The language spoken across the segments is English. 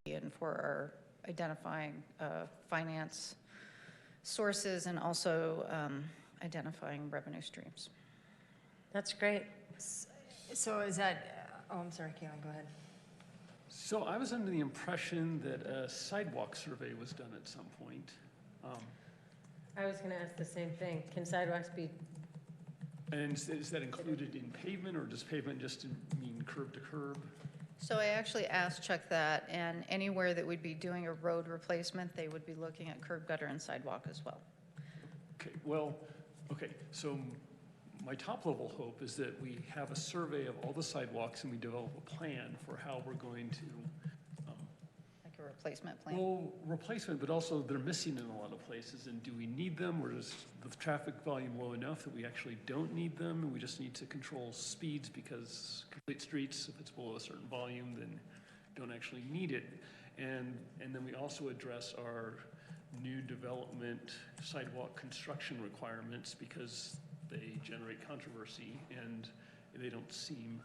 and for our identifying finance sources and also identifying revenue streams. That's great. So is that, oh, I'm sorry, Caitlin, go ahead. So I was under the impression that a sidewalk survey was done at some point. I was going to ask the same thing. Can sidewalks be? And is that included in pavement, or does pavement just mean curb to curb? So I actually asked Chuck that, and anywhere that we'd be doing a road replacement, they would be looking at curb, gutter, and sidewalk as well. Okay, well, okay, so my top level hope is that we have a survey of all the sidewalks and we develop a plan for how we're going to Like a replacement plan. well, replacement, but also they're missing in a lot of places. And do we need them, or is the traffic volume low enough that we actually don't need them, and we just need to control speeds because complete streets, if it's below a certain volume, then don't actually need it. And then we also address our new development sidewalk construction requirements because they generate controversy and they don't seem,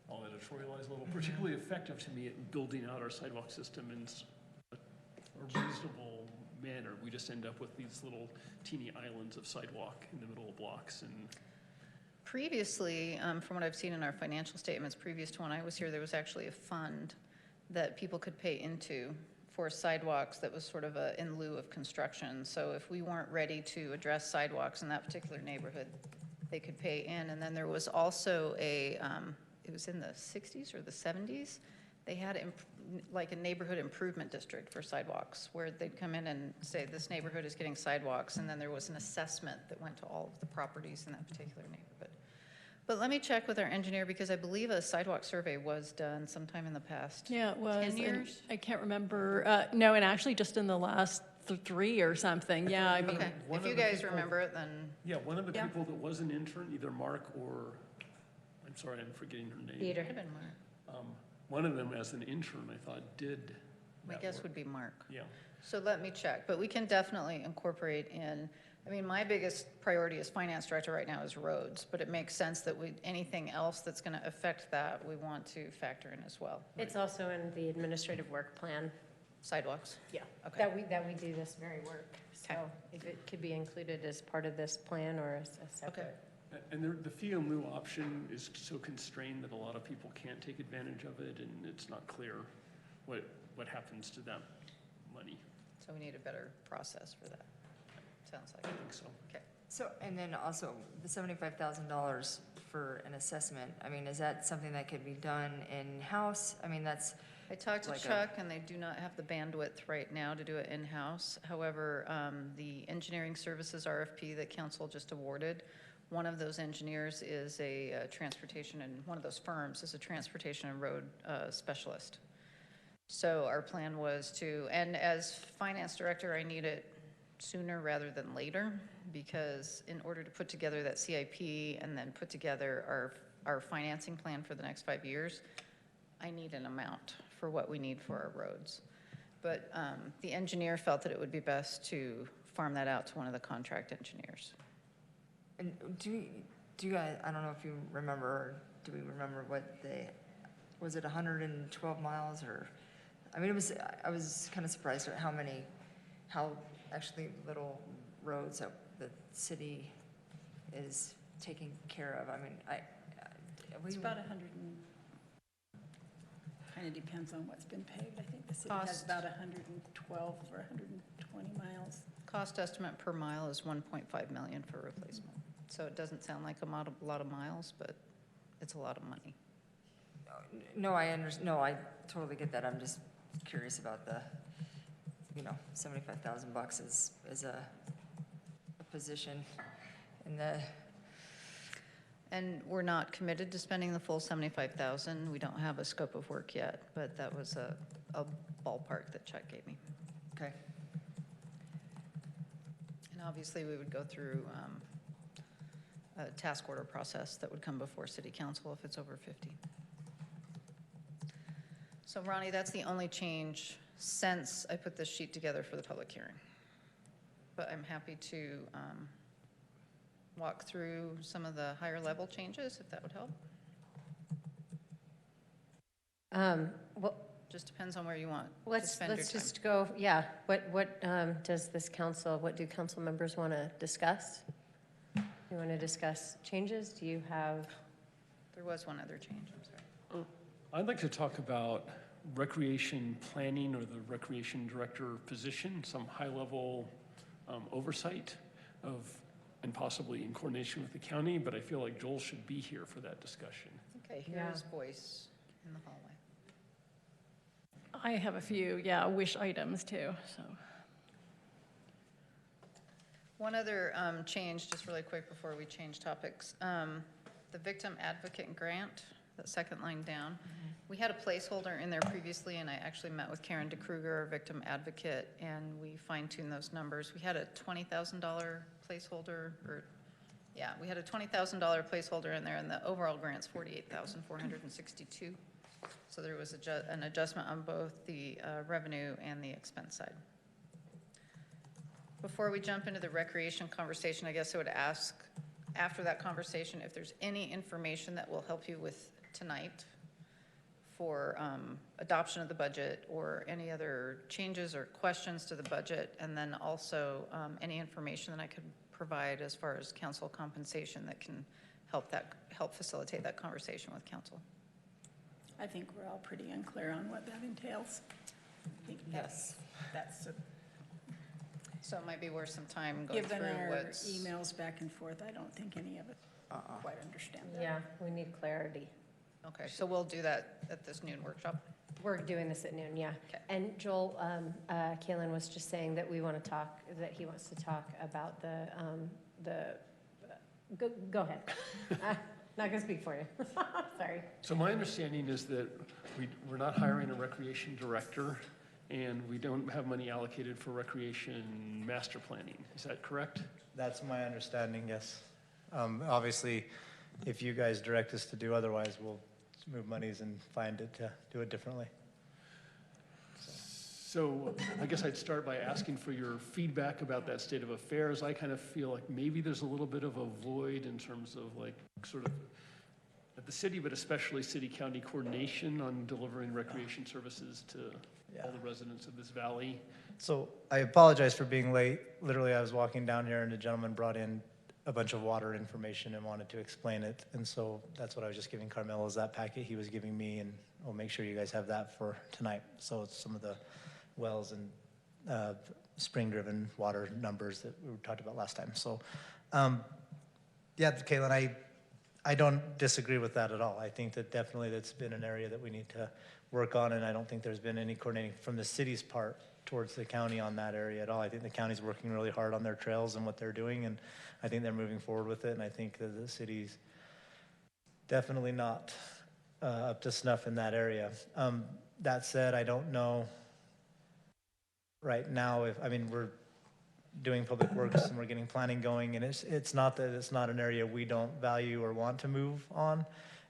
I'll editorialize a little, particularly effective to me at building out our sidewalk system in a reasonable manner. We just end up with these little teeny islands of sidewalk in the middle of blocks. And previously, from what I've seen in our financial statements, previous to when I was here, there was actually a fund that people could pay into for sidewalks that was sort of in lieu of construction. So if we weren't ready to address sidewalks in that particular neighborhood, they could pay in. And then there was also it was in the 60s or the 70s, they had like a neighborhood improvement district for sidewalks where they'd come in and say this neighborhood is getting sidewalks, and then there was an assessment that went to all of the properties in that particular neighborhood. But let me check with our engineer because I believe a sidewalk survey was done sometime in the past. Yeah, it was. 10 years? I can't remember. No, and actually just in the last 3 or something. Yeah, I mean. Okay, if you guys remember it, then. yeah, one of the people that was an intern, either Mark or, I'm sorry, I'm forgetting her name. Peter. Could have been Mark. One of them as an intern, I thought, did My that guess work. would be Mark. Yeah. So let me check, but we can definitely incorporate in, I mean, my biggest priority as finance director right now is roads, but it makes sense that anything else that's going to affect that, we want to factor in as well. It's also in the administrative work plan. Sidewalks? Yeah. Okay. That we do this very work. So Okay. if it could be included as part of this plan or as a separate. And the fee in lieu option is so constrained that a lot of people can't take advantage of it, and it's not clear what happens to that money. So we need a better process for that, sounds like. I think so. Okay. So, and then also the $75,000 for an assessment, I mean, is that something that could be done in-house? I mean, that's, I talked to like Chuck, and they do not have the bandwidth right now to do it in-house. However, the engineering services RFP that council just awarded, one of those engineers is a transportation, and one of those firms is a transportation and road specialist. So our plan was to, and as finance director, I need it sooner rather than later, because in order to put together that CIP and then put together our financing plan for the next 5 years, I need an amount for what we need for our roads. But the engineer felt that it would be best to farm that out to one of the contract engineers. and do you guys, I don't know if you remember, or do we remember what was it 112 miles or, I mean, I was kind of surprised at how actually little roads that the city is taking care of. I mean, It's about 100 and, kind of depends on what's been paved. I think the city has Cost. about 112 or 120 miles. Cost estimate per mile is 1.5 million for replacement. So it doesn't sound like a lot of miles, but it's a lot of money. No, I totally get that. I'm just curious about the, $75,000 is a position in the. And we're not committed to spending the full 75,000. We don't have a scope of work yet, but that was a ballpark that Chuck gave me. Okay. And obviously, we would go through a task order process that would come before city council if it's over 50. So Ronnie, that's the only change since I put this sheet together for the public hearing. But I'm happy to walk through some of the higher level changes, if that would help. Well, Just depends on where you want to let's spend your time. just go, yeah, what does this council, what do council members want to discuss? You want to discuss changes? Do you have? There was one other change, I'm sorry. I'd like to talk about recreation planning or the recreation director position, some high-level oversight of, and possibly in coordination with the county, but I feel like Joel should be here for that discussion. Okay, hear Yeah. his voice in the hallway. I have a few, wish items too, so. One other change, just really quick before we change topics. The victim advocate grant, that second line down. We had a placeholder in there previously, and I actually met with Karen DeKruger, our victim advocate, and we fine-tuned those numbers. We had a $20,000 placeholder, we had a $20,000 placeholder in there, and the overall grant's $48,462. So there was an adjustment on both the revenue and the expense side. Before we jump into the recreation conversation, I guess I would ask, after that conversation, if there's any information that will help you with tonight for adoption of the budget or any other changes or questions to the budget, and then also any information that I could provide as far as council compensation that can help facilitate that conversation with council. I think we're all pretty unclear on what that entails. I think that's So it might be worth some time going given through our what's. emails back and forth, I don't think any of it quite understand that. Yeah, we need clarity. Okay, so we'll do that at this noon workshop. We're doing this at noon, yeah. Okay. And Joel, Kaylin was just saying that we want to talk, that he wants to talk about go ahead. Not going to speak for you. Sorry. So my understanding is that we're not hiring a recreation director, and we don't have money allocated for recreation master planning. Is that correct? That's my understanding, yes. Obviously, if you guys direct us to do otherwise, we'll move monies and find it to do it differently. So I guess I'd start by asking for your feedback about that state of affairs. I kind of feel like maybe there's a little bit of a void in terms of like sort of at the city, but especially city-county coordination on delivering recreation services to all the residents of this valley. So I apologize for being late. Literally, I was walking down here and a gentleman brought in a bunch of water information and wanted to explain it. And so that's what I was just giving Carmelo, is that packet he was giving me, and I'll make sure you guys have that for tonight. So it's some of the wells and spring-driven water numbers that we talked about last time. So, yeah, Kaylin, I don't disagree with that at all. I think that definitely that's been an area that we need to work on, and I don't think there's been any coordinating from the city's part towards the county on that area at all. I think the county's working really hard on their trails and what they're doing, and I think they're moving forward with it, and I think that the city's definitely not up to snuff in that area. That said, I don't know right now we're doing public works and we're getting planning going, and it's not that it's not an area we don't value or want to move on.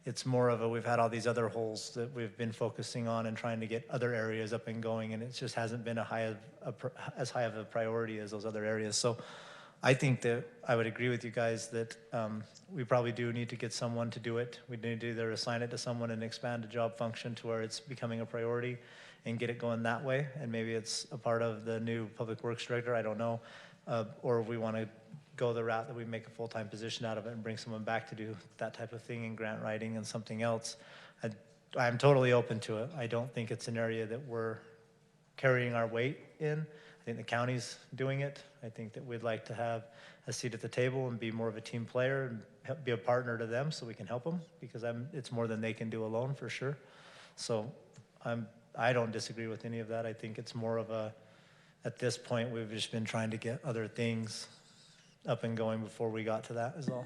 It's more of we've had all these other holes that we've been focusing on and trying to get other areas up and going, and it just hasn't been as high of a priority as those other areas. So I think that I would agree with you guys that we probably do need to get someone to do it. We need to either assign it to someone and expand the job function to where it's becoming a priority and get it going that way. And maybe it's a part of the new public works director, I don't know. Or we want to go the route that we make a full-time position out of it and bring someone back to do that type of thing in grant writing and something else. I'm totally open to it. I don't think it's an area that we're carrying our weight in. I think the county's doing it. I think that we'd like to have a seat at the table and be more of a team player and be a partner to them so we can help them, because it's more than they can do alone for sure. So I don't disagree with any of that. I think it's more of at this point, we've just been trying to get other things up and going before we got to that is all.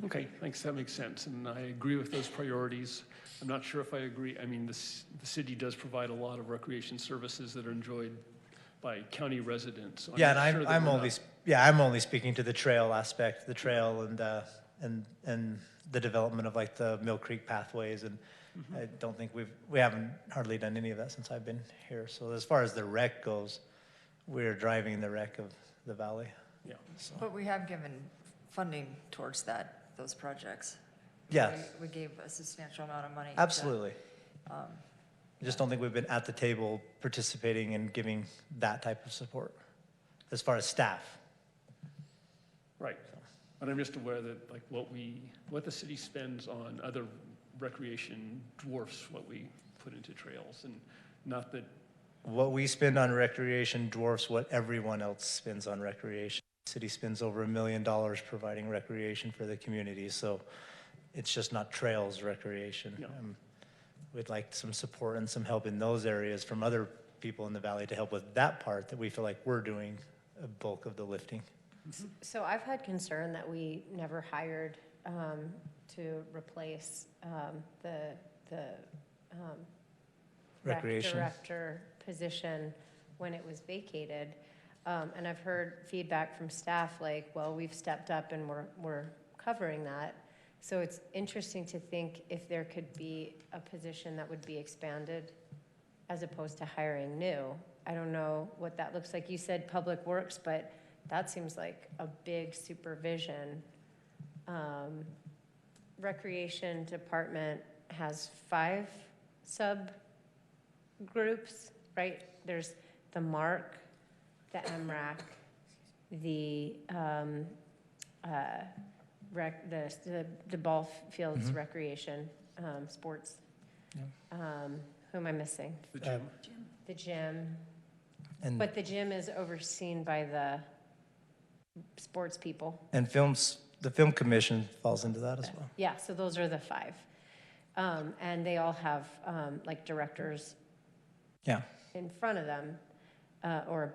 Okay, thanks, that makes sense, and I agree with those priorities. I'm not sure if I agree, I mean, the city does provide a lot of recreation services that are enjoyed by county residents. So Yeah, not and sure that I'm we're only not- I'm only speaking to the trail aspect, the trail and and the development of like the Mill Creek pathways, and I don't think we haven't hardly done any of that since I've been here. So as far as the rec goes, we're driving the rec of the valley. Yeah. So, But we have given funding towards those projects. yes, We gave a substantial amount of money. absolutely. I just don't think we've been at the table participating and giving that type of support as far as staff. Right. But I'm just aware that like what the city spends on other recreation dwarfs what we put into trails, and not that, What we spend on recreation dwarfs what everyone else spends on recreation. The city spends over $1 million providing recreation for the community, so it's just not trails recreation. No. We'd like some support and some help in those areas from other people in the valley to help with that part that we feel like we're doing a bulk of the lifting. So I've had concern that we never hired to replace the rec Recreation. director position when it was vacated. And I've heard feedback from staff like, well, we've stepped up and we're covering that. So it's interesting to think if there could be a position that would be expanded as opposed to hiring new. I don't know what that looks like. You said Public Works, but that seems like a big supervision. Recreation Department has 5 subgroups, right? There's the MARC, the MRAC, the the ball fields recreation, sports. Who am I missing? the gym. The gym. And, But the gym is overseen by the sports people. and the film commission falls into that as well. Yeah, so those are the 5. And they all have like directors Yeah. in front of them or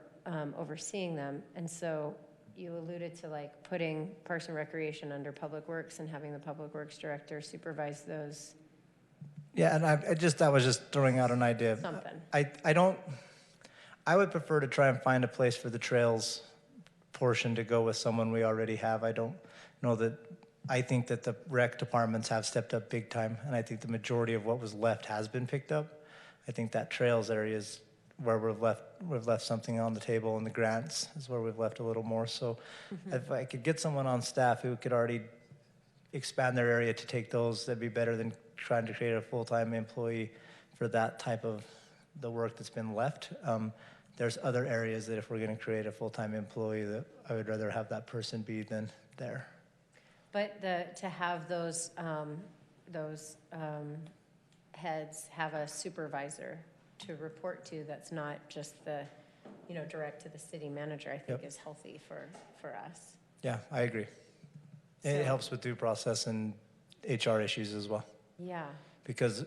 overseeing them. And so you alluded to like putting Parks and Recreation under Public Works and having the Public Works director supervise those, Yeah, and I was just throwing out an idea. something. I would prefer to try and find a place for the trails portion to go with someone we already have. I don't know that, I think that the rec departments have stepped up big time, and I think the majority of what was left has been picked up. I think that trails area is where we've left something on the table, and the grants is where we've left a little more. So if I could get someone on staff who could already expand their area to take those, that'd be better than trying to create a full-time employee for that type of the work that's been left. There's other areas that if we're going to create a full-time employee, that I would rather have that person be than there. But to have those heads have a supervisor to report to that's not just the, direct to the city manager, I think Yep. is healthy for us. Yeah, I agree. And it So- helps with due process and HR issues as well. Yeah. Because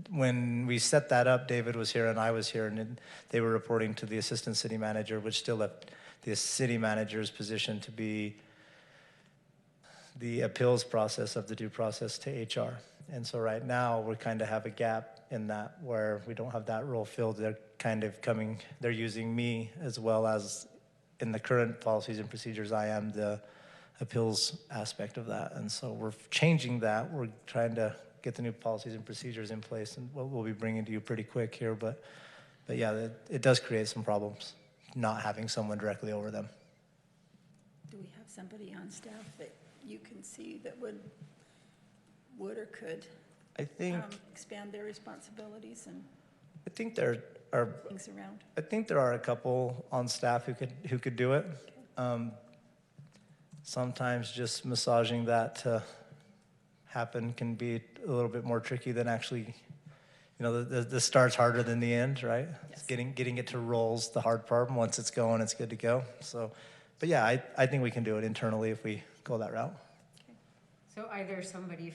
when we set that up, David was here and I was here, and they were reporting to the assistant city manager, which still left the city manager's position to be the appeals process of the due process to HR. And so right now, we kind of have a gap in that where we don't have that role filled. They're using me as well as in the current policies and procedures, I am the appeals aspect of that. And so we're changing that. We're trying to get the new policies and procedures in place, and we'll be bringing to you pretty quick here. But yeah, it does create some problems not having someone directly over them. Do we have somebody on staff that you can see that would or could I think expand their responsibilities and there are things around? I think there are a couple on staff who could do it. Sometimes just massaging that to happen can be a little bit more tricky than actually, the start's harder than the end, right? It's getting it to roll's the hard part. And once it's going, it's good to go. So, but yeah, I think we can do it internally if we go that route. So either somebody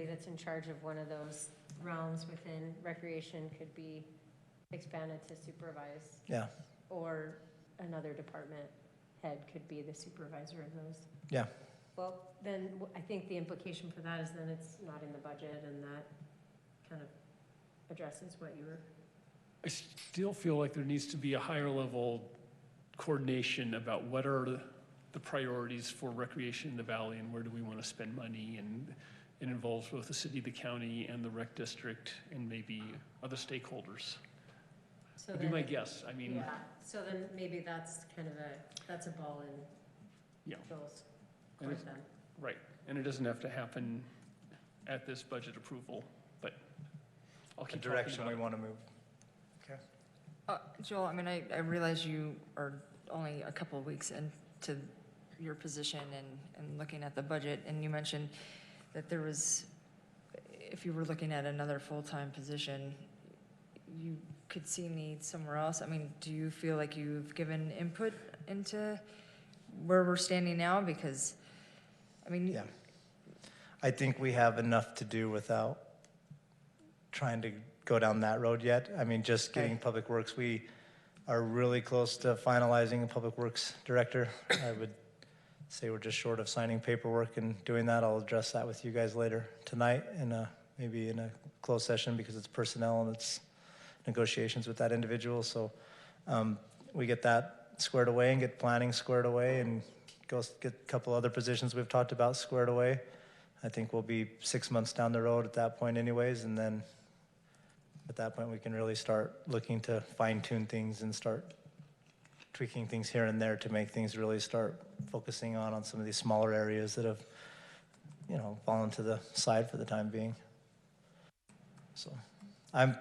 that's in charge of one of those realms within recreation could be expanded to supervise, Yeah, or another department head could be the supervisor of those. yeah. Well, then I think the implication for that is then it's not in the budget, and that kind of addresses what you were. I still feel like there needs to be a higher level coordination about what are the priorities for recreation in the valley and where do we want to spend money, and it involves both the city, the county, and the rec district, and maybe other stakeholders. So Would be then my it- guess. I mean, Yeah, so then maybe that's kind of that's a ball in yeah, Joel's And court it's- then. right. And it doesn't have to happen at this budget approval, but I'll The keep talking direction about we it. want to move. Okay. Joel, I mean, I realize you are only a couple of weeks into your position and looking at the budget, and you mentioned that there was, if you were looking at another full-time position, you could see needs somewhere else. I mean, do you feel like you've given input into where we're standing now? Because, I mean, Yeah. I think we have enough to do without trying to go down that road yet. I mean, just getting Okay. Public Works, we are really close to finalizing a Public Works director. I would say we're just short of signing paperwork and doing that. I'll address that with you guys later tonight maybe in a closed session, because it's personnel and it's negotiations with that individual. So we get that squared away and get planning squared away and go get a couple other positions we've talked about squared away. I think we'll be 6 months down the road at that point anyways, and then at that point we can really start looking to fine tune things and start tweaking things here and there to make things really start focusing on some of these smaller areas that have, fallen to the side for the time being. So I'm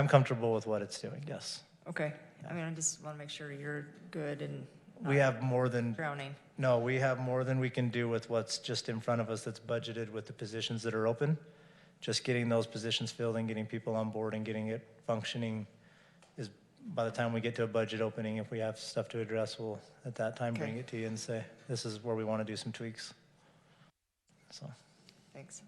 comfortable with what it's doing, yes. okay. I mean, I just want to make sure you're good and We have more than drowning. No, we have more than we can do with what's just in front of us that's budgeted with the positions that are open. Just getting those positions filled and getting people on board and getting it functioning is, by the time we get to a budget opening, if we have stuff to address, we'll at that time bring Okay. it to you and say, this is where we want to do some tweaks. So, Thanks.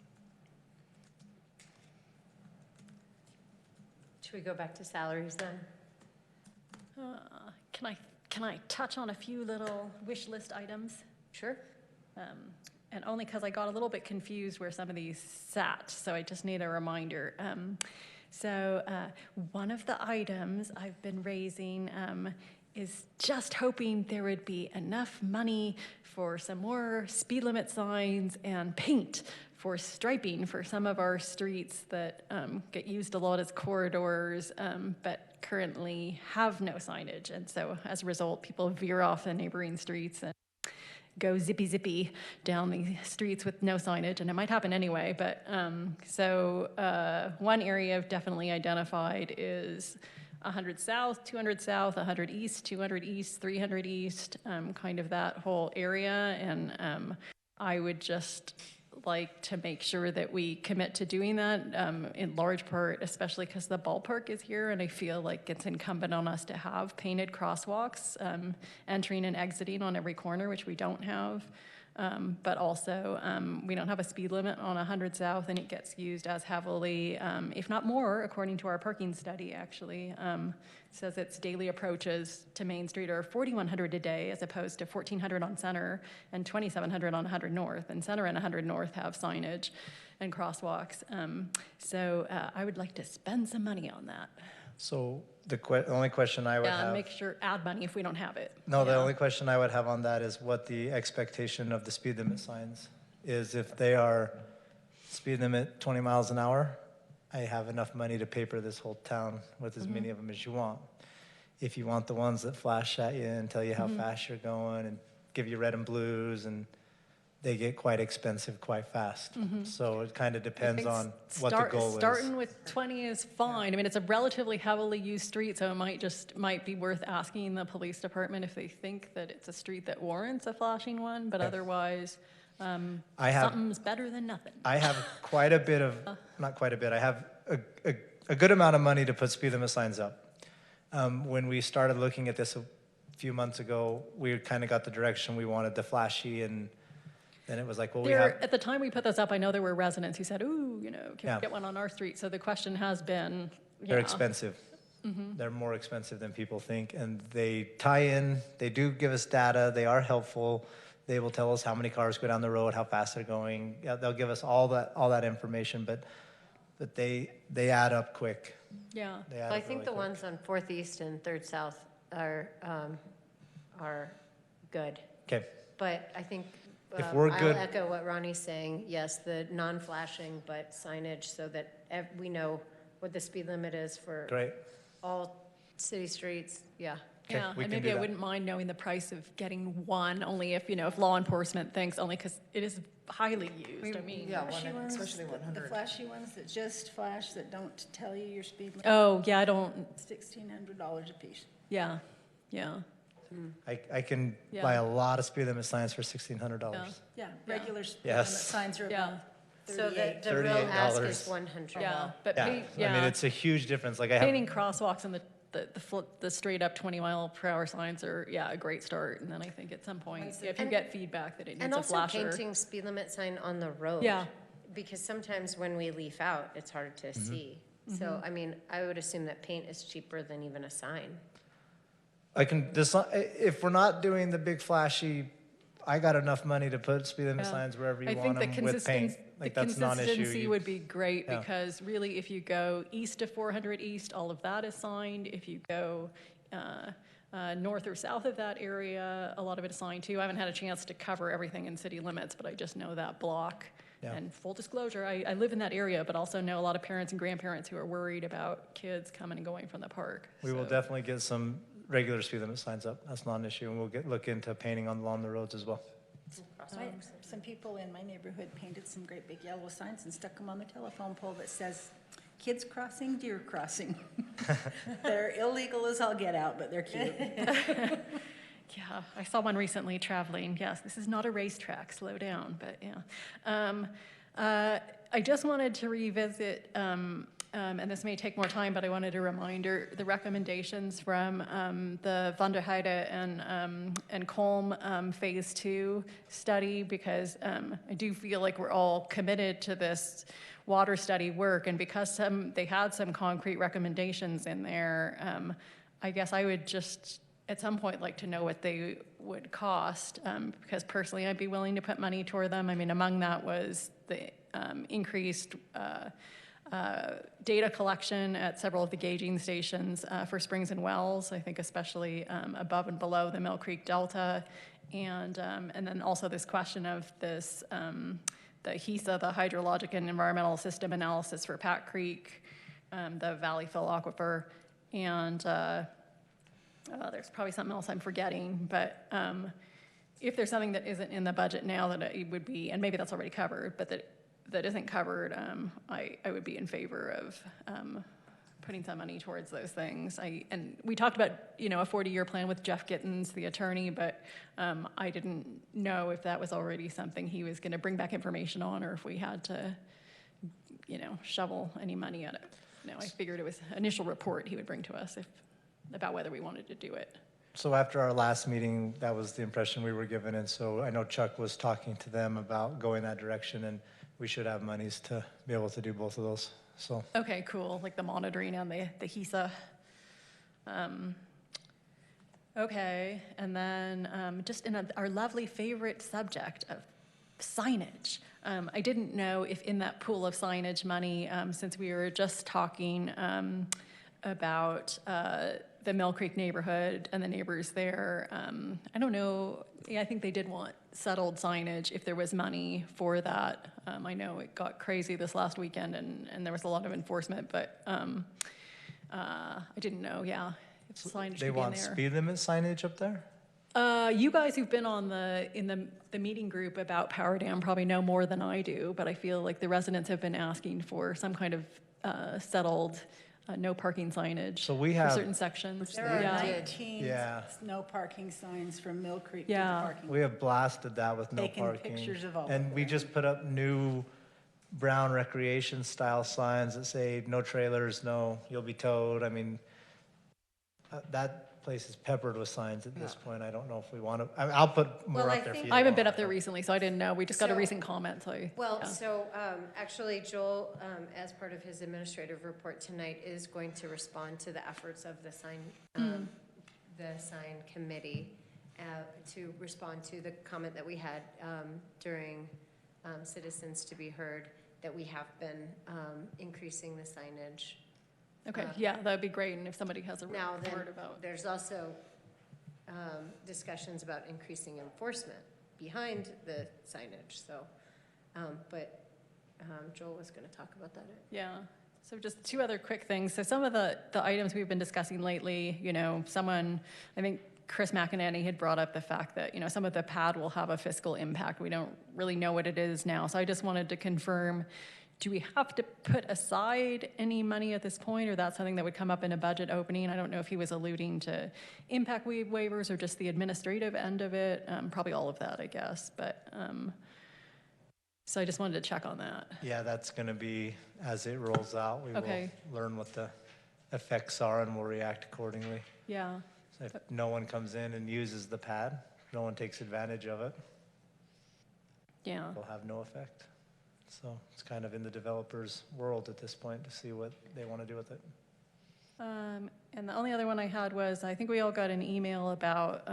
Should we go back to salaries then? Can I touch on a few little wish list items? Sure. And only because I got a little bit confused where some of these sat, so I just need a reminder. One of the items I've been raising is just hoping there would be enough money for some more speed limit signs and paint for striping for some of our streets that get used a lot as corridors, but currently have no signage. And so as a result, people veer off the neighboring streets and go zippy down the streets with no signage, and it might happen anyway. But one area I've definitely identified is 100 south, 200 south, 100 east, 200 east, 300 east, kind of that whole area. And I would just like to make sure that we commit to doing that, in large part, especially because the ballpark is here, and I feel like it's incumbent on us to have painted crosswalks entering and exiting on every corner, which we don't have. But also, we don't have a speed limit on 100 South, and it gets used as heavily, if not more, according to our parking study, actually. Says its daily approaches to Main Street are 4,100 a day, as opposed to 1,400 on Center and 2,700 on 100 North. And Center and 100 North have signage and crosswalks. I would like to spend some money on that. so the only question I would Yeah, have. make sure, add money if we don't have it. No, the Yeah. only question I would have on that is what the expectation of the speed limit signs is. If they are speed limit 20 miles an hour, I have enough money to paper this whole town with as many of them as you want. If you want the ones that flash at you and tell you how fast you're going and give you red and blues, and they get quite expensive quite fast. So it kind of I depends think on what the goal is. Starting with 20 is fine. I mean, it's a relatively heavily used street, so it might be worth asking the police department if they think that it's a street that warrants a flashing one, but Okay. otherwise, I have something's better than nothing. I have quite a bit of, not quite a bit, I have a good amount of money to put speed limit signs up. When we started looking at this a few months ago, we kind of got the direction we wanted, the flashy, and then it was like, well, we have, At the time we put those up, I know there were residents who said, ooh, can Yeah. we get one on our street? So the question has been, they're yeah. expensive. They're more expensive than people think, and they tie in, they do give us data, they are helpful. They will tell us how many cars go down the road, how fast they're going. Yeah, they'll give us all that information, but they add up quick. Yeah. They add Well, I up think really the quick. ones on 4th East and 3rd South are good. Okay, But I think If we're good- I'll echo what Ronnie's saying. Yes, the non-flashing, but signage so that we know what the speed limit is for Great. all city streets. Yeah. Okay, Yeah, we and can maybe do I that. wouldn't mind knowing the price of getting one, only if, if law enforcement thinks, only because it is highly used, I mean. Yeah, Flashy one, ones, especially the 100. flashy ones that just flash, that don't tell you your speed limit, Oh, yeah, I don't, $1,600 a piece. yeah, yeah. I can Yeah. buy a lot of speed limit signs for $1,600. Yeah, Yeah. regular speed Yes. limit signs are Yeah. about So 38. the real ask $38. is 100. Yeah, but Yeah, I mean, yeah, it's a huge difference. Like I have, painting crosswalks and the straight up 20-mile-per-hour signs are, yeah, a great start. And then I think at some point, if you And- get feedback that it And needs a also flasher. painting speed limit sign on the road. Yeah. Because sometimes when we leaf out, it's hard to see. So, I mean, I would assume that paint is cheaper than even a sign. I can, if we're not doing the big flashy, I got enough money to put speed limit Yeah. signs wherever you I want think them with paint. the Like that's non-issue. consistency would be great Yeah. because really if you go east of 400 East, all of that is signed. If you go north or south of that area, a lot of it is signed too. I haven't had a chance to cover everything in city limits, but I just know that block. Yeah. And full disclosure, I live in that area, but also know a lot of parents and grandparents who are worried about kids coming and going from the park. We will So- definitely get some regular speed limit signs up. That's not an issue, and we'll look into painting along the roads as well. Some people in my neighborhood painted some great big yellow signs and stuck them on the telephone pole that says, "Kids crossing, deer crossing." They're illegal as all get out, but they're cute. Yeah, I saw one recently traveling. Yes, this is not a racetrack, slow down, but yeah. I just wanted to revisit, and this may take more time, but I wanted a reminder, the recommendations from the Van der Heide and Colm Phase 2 study, because I do feel like we're all committed to this water study work, and because they had some concrete recommendations in there, I guess I would just at some point like to know what they would cost, because personally I'd be willing to put money toward them. I mean, among that was the increased data collection at several of the gauging stations for springs and wells, I think especially above and below the Mill Creek Delta, and then also this question of this, the HESA, the Hydrologic and Environmental System Analysis for Pat Creek, the Valley Fill Aquifer, and there's probably something else I'm forgetting, but if there's something that isn't in the budget now that it would be, and maybe that's already covered, but that isn't covered, I would be in favor of putting some money towards those things. And we talked about, a 40-year plan with Jeff Gittens, the attorney, but I didn't know if that was already something he was going to bring back information on, or if we had to, shovel any money at it. I figured it was initial report he would bring to us about whether we wanted to do it. So after our last meeting, that was the impression we were given, and so I know Chuck was talking to them about going that direction, and we should have monies to be able to do both of those, so. Okay, cool, like the monitoring and the HESA. Okay, and then just in our lovely favorite subject of signage. I didn't know if in that pool of signage money, since we were just talking about the Mill Creek neighborhood and the neighbors there, I don't know, I think they did want settled signage if there was money for that. I know it got crazy this last weekend and there was a lot of enforcement, but I didn't know, if signage They could be in want there. speed limit signage up there? You guys who've been on in the meeting group about Power Dam probably know more than I do, but I feel like the residents have been asking for some kind of settled no parking signage So we for have- certain sections. There are Yeah. 19 Yeah. no parking signs from Mill Creek to the Yeah. parking. We have blasted that with no Taken parking. pictures of all And of we them. just put up new brown recreation style signs that say, no trailers, no, you'll be towed. I mean, that place is peppered with signs at this point. I don't know if we want to, I'll put more Well, I up there for think- you. I haven't been tomorrow. up there recently, so I didn't know. We just got a So- recent comment, so. Well, yeah. so actually Joel, as part of his administrative report tonight, is going to respond to the efforts of the sign committee to respond to the comment that we had during Citizens to be Heard, that we have been increasing the signage. Okay, yeah, that'd be great, and if somebody has a Now, then, word about. there's also discussions about increasing enforcement. behind the signage, so, but Joel was gonna talk about that. Yeah. So just two other quick things. So some of the items we've been discussing lately, I think Chris McEnany had brought up the fact that, some of the pad will have a fiscal impact. We don't really know what it is now. So I just wanted to confirm, do we have to put aside any money at this point, or that's something that would come up in a budget opening? I don't know if he was alluding to impact waivers or just the administrative end of it. Probably all of that, I guess. But so I just wanted to check on that. Yeah, that's going to be, as it rolls out, we Okay. will learn what the effects are and we'll react accordingly. Yeah. So if no one comes in and uses the pad, no one takes advantage of it, Yeah. it'll have no effect. So it's kind of in the developer's world at this point to see what they want to do with it. And the only other one I had was, I think we all got an email about,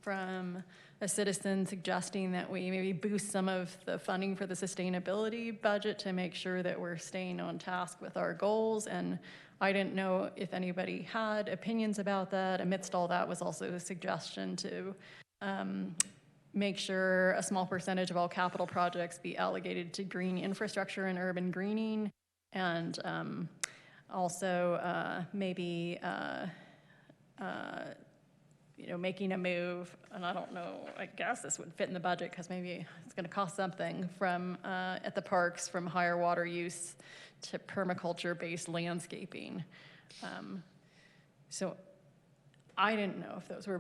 from a citizen suggesting that we maybe boost some of the funding for the sustainability budget to make sure that we're staying on task with our goals. And I didn't know if anybody had opinions about that. Amidst all that was also a suggestion to make sure a small percentage of all capital projects be allocated to green infrastructure and urban greening. And also maybe making a move, and I don't know, I guess this would fit in the budget because maybe it's going to cost something, from at the parks, from higher water use to permaculture-based landscaping. So I didn't know if those were,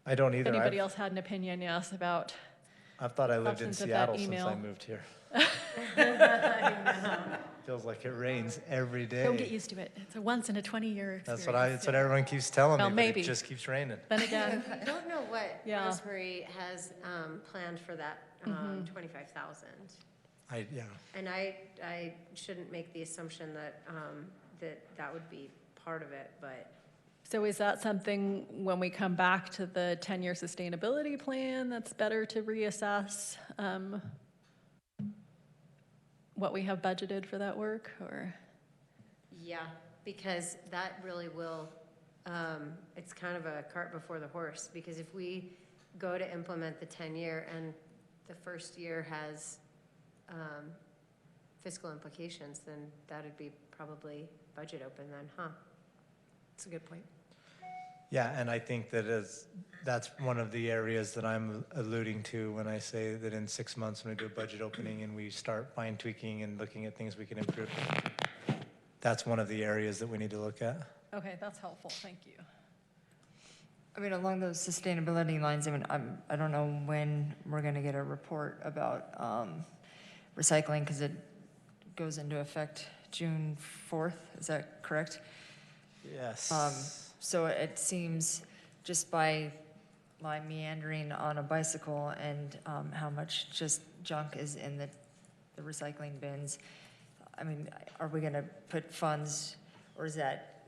I don't if either. anybody else had an opinion, yes, about, I've thought I lived in substance of that Seattle since I email. moved here. Feels like it rains every day. don't get used to it. It's a once in a 20-year experience. That's what everyone keeps telling Well, me, maybe. but it just keeps raining. Then again, I don't know what Yeah. Rosemary has planned for that 25,000. Yeah. And I shouldn't make the assumption that that would be part of it, but so is that something, when we come back to the 10-year sustainability plan, that's better to reassess what we have budgeted for that work, or? yeah, because that really will, it's kind of a cart before the horse, because if we go to implement the 10-year and the first year has fiscal implications, then that'd be probably budget open then, huh? That's a good point. Yeah, and I think that's one of the areas that I'm alluding to when I say that in 6 months, when we do a budget opening and we start fine tweaking and looking at things we can improve, that's one of the areas that we need to look at. Okay, that's helpful, thank you. I mean, along those sustainability lines, I don't know when we're gonna get a report about recycling, because it goes into effect June 4th, is that correct? Yes. So it seems, just by my meandering on a bicycle and how much just junk is in the recycling bins, I mean, are we gonna put funds, or is that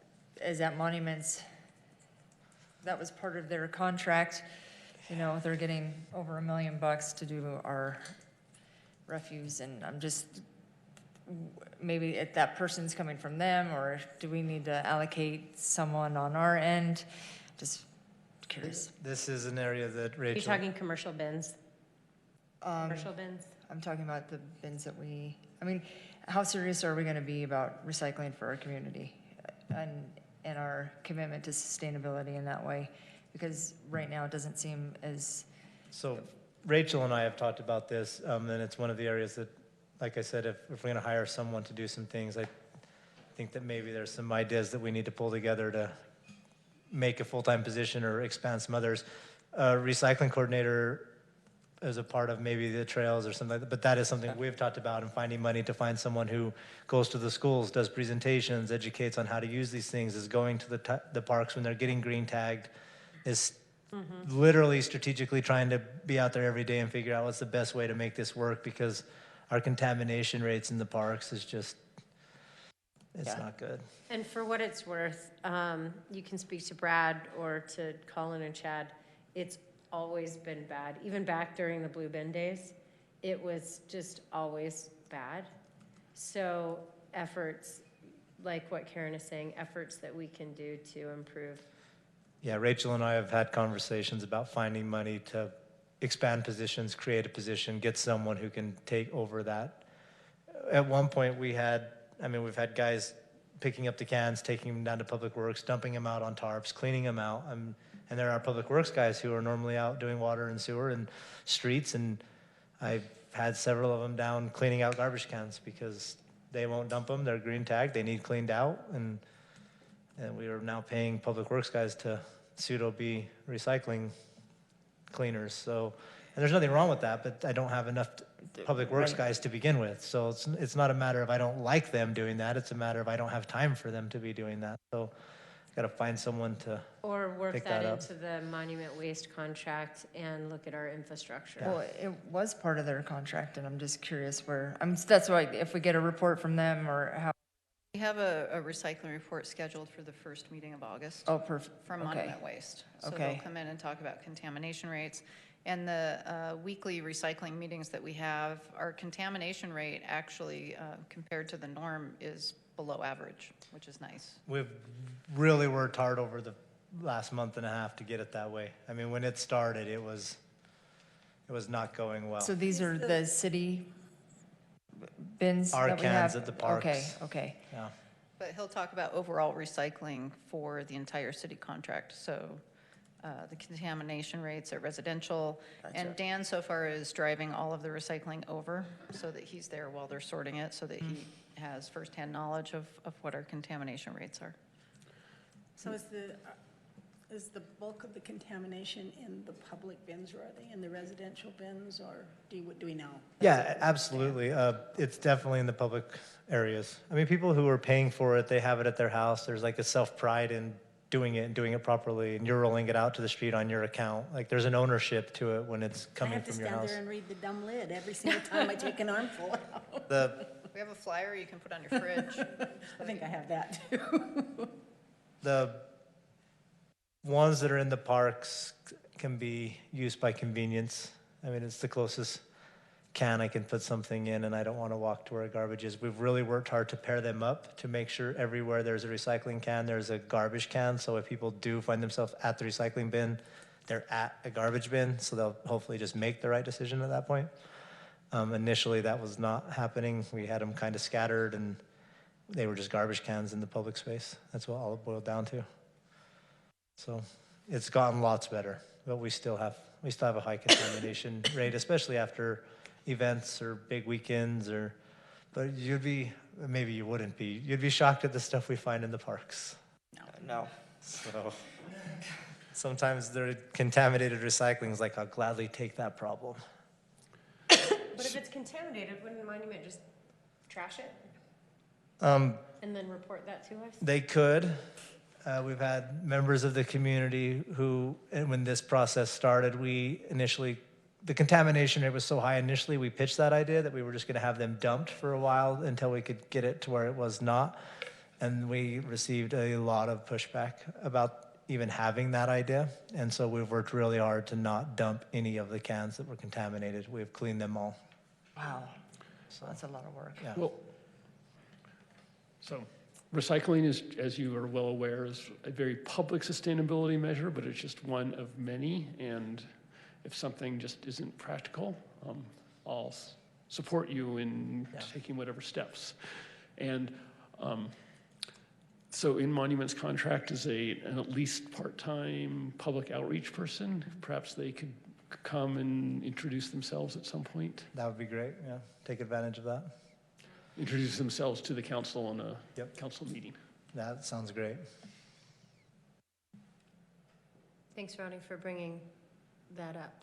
Monuments? That was part of their contract, they're getting over $1 million to do our refuse, and I'm just, maybe if that person's coming from them, or do we need to allocate someone on our end? Just curious. This is an area that Are you Rachel, talking commercial bins? Commercial bins? I'm talking about the bins that how serious are we gonna be about recycling for our community and our commitment to sustainability in that way? Because right now it doesn't seem as, so Rachel and I have talked about this, and it's one of the areas that, like I said, if we're gonna hire someone to do some things, I think that maybe there's some ideas that we need to pull together to make a full-time position or expand some others. Recycling coordinator as a part of maybe the trails or something like that, but that is something we've talked about, and finding money to find someone who goes to the schools, does presentations, educates on how to use these things, is going to the parks when they're getting green tagged, is literally strategically trying to be out there every day and figure out what's the best way to make this work, because our contamination rates in the parks is just, it's not good. And for what it's worth, you can speak to Brad or to Colin and Chad. It's always been bad. Even back during the Blue Bin days, it was just always bad. So efforts, like what Karen is saying, efforts that we can do to improve Yeah, Rachel and I have had conversations about finding money to expand positions, create a position, get someone who can take over that. At one point, we've had guys picking up the cans, taking them down to Public Works, dumping them out on tarps, cleaning them out. And there are Public Works guys who are normally out doing water and sewer and streets, and I've had several of them down cleaning out garbage cans because they won't dump them. They're green tagged. They need cleaned out, and we are now paying Public Works guys to pseudo be recycling cleaners. So, and there's nothing wrong with that, but I don't have enough Public Works guys to begin with. So it's not a matter of I don't like them doing that. It's a matter of I don't have time for them to be doing that. So, got to find someone to. Or work pick that that up. into the monument waste contract and look at our infrastructure. Well, it was part of their contract, and I'm just curious where, that's why if we get a report from them or how, We have a recycling report scheduled for the first meeting of August oh, perfect, from okay. Monument Waste. So Okay. they'll come in and talk about contamination rates. And the weekly recycling meetings that we have, our contamination rate actually, compared to the norm, is below average, which is nice. We've really worked hard over the last month and a half to get it that way. I mean, when it started, it was not going well. So these are the city bins Our that we cans have? at the parks. Okay. Yeah. But he'll talk about overall recycling for the entire city contract, so the contamination rates at residential. Gotcha. And Dan so far is driving all of the recycling over so that he's there while they're sorting it, so that he has firsthand knowledge of what our contamination rates are. So is the bulk of the contamination in the public bins, or are they in the residential bins, or do we know? Yeah, absolutely. It's definitely in the public areas. I mean, people who are paying for it, they have it at their house. There's like a self-pride in doing it and doing it properly, and you're rolling it out to the street on your account. Like, there's an ownership to it when it's coming from your I have to house. stand there and read the dumb lid every single time I take an armful out. We have a flyer you can put on your fridge. I think I have that too. The ones that are in the parks can be used by convenience. I mean, it's the closest can I can put something in, and I don't want to walk to where garbage is. We've really worked hard to pair them up to make sure everywhere there's a recycling can, there's a garbage can. So if people do find themselves at the recycling bin, they're at a garbage bin, so they'll hopefully just make the right decision at that point. Initially, that was not happening. We had them kind of scattered, and they were just garbage cans in the public space. That's what all it boiled down to. So it's gotten lots better, but we still have a high contamination rate, especially after events or big weekends. But maybe you wouldn't be. You'd be shocked at the stuff we find in the parks. No. So sometimes the contaminated recycling is like, I'll gladly take that problem. But if it's contaminated, wouldn't Monument just trash it Um, and then report that to us? They could. We've had members of the community who, and when this process started, the contamination rate was so high initially, we pitched that idea that we were just going to have them dumped for a while until we could get it to where it was not. And we received a lot of pushback about even having that idea. And so we've worked really hard to not dump any of the cans that were contaminated. We've cleaned them all. Wow. So that's a lot of work. Yeah. Well, so recycling is, as you are well aware, is a very public sustainability measure, but it's just one of many. And if something just isn't practical, I'll support you in taking whatever steps. And so in Monument's contract is an at least part-time public outreach person. Perhaps they could come and introduce themselves at some point. That would be great, yeah. Take advantage of that. Introduce themselves to the council in a Yep. council meeting. That sounds great. Thanks, Ronnie, for bringing that up.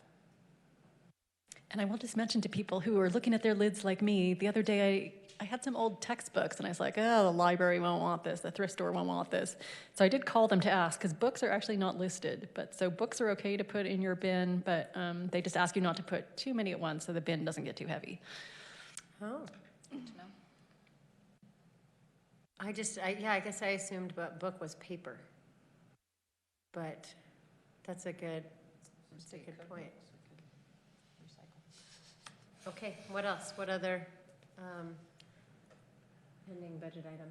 And I will just mention to people who are looking at their lids like me, the other day I had some old textbooks and I was like, oh, the library won't want this, the thrift store won't want this. So I did call them to ask, because books are actually not listed. So books are okay to put in your bin, but they just ask you not to put too many at once so the bin doesn't get too heavy. Oh. Good to know. I guess I assumed book was paper. But that's a good point. Okay, what else? What other pending budget item?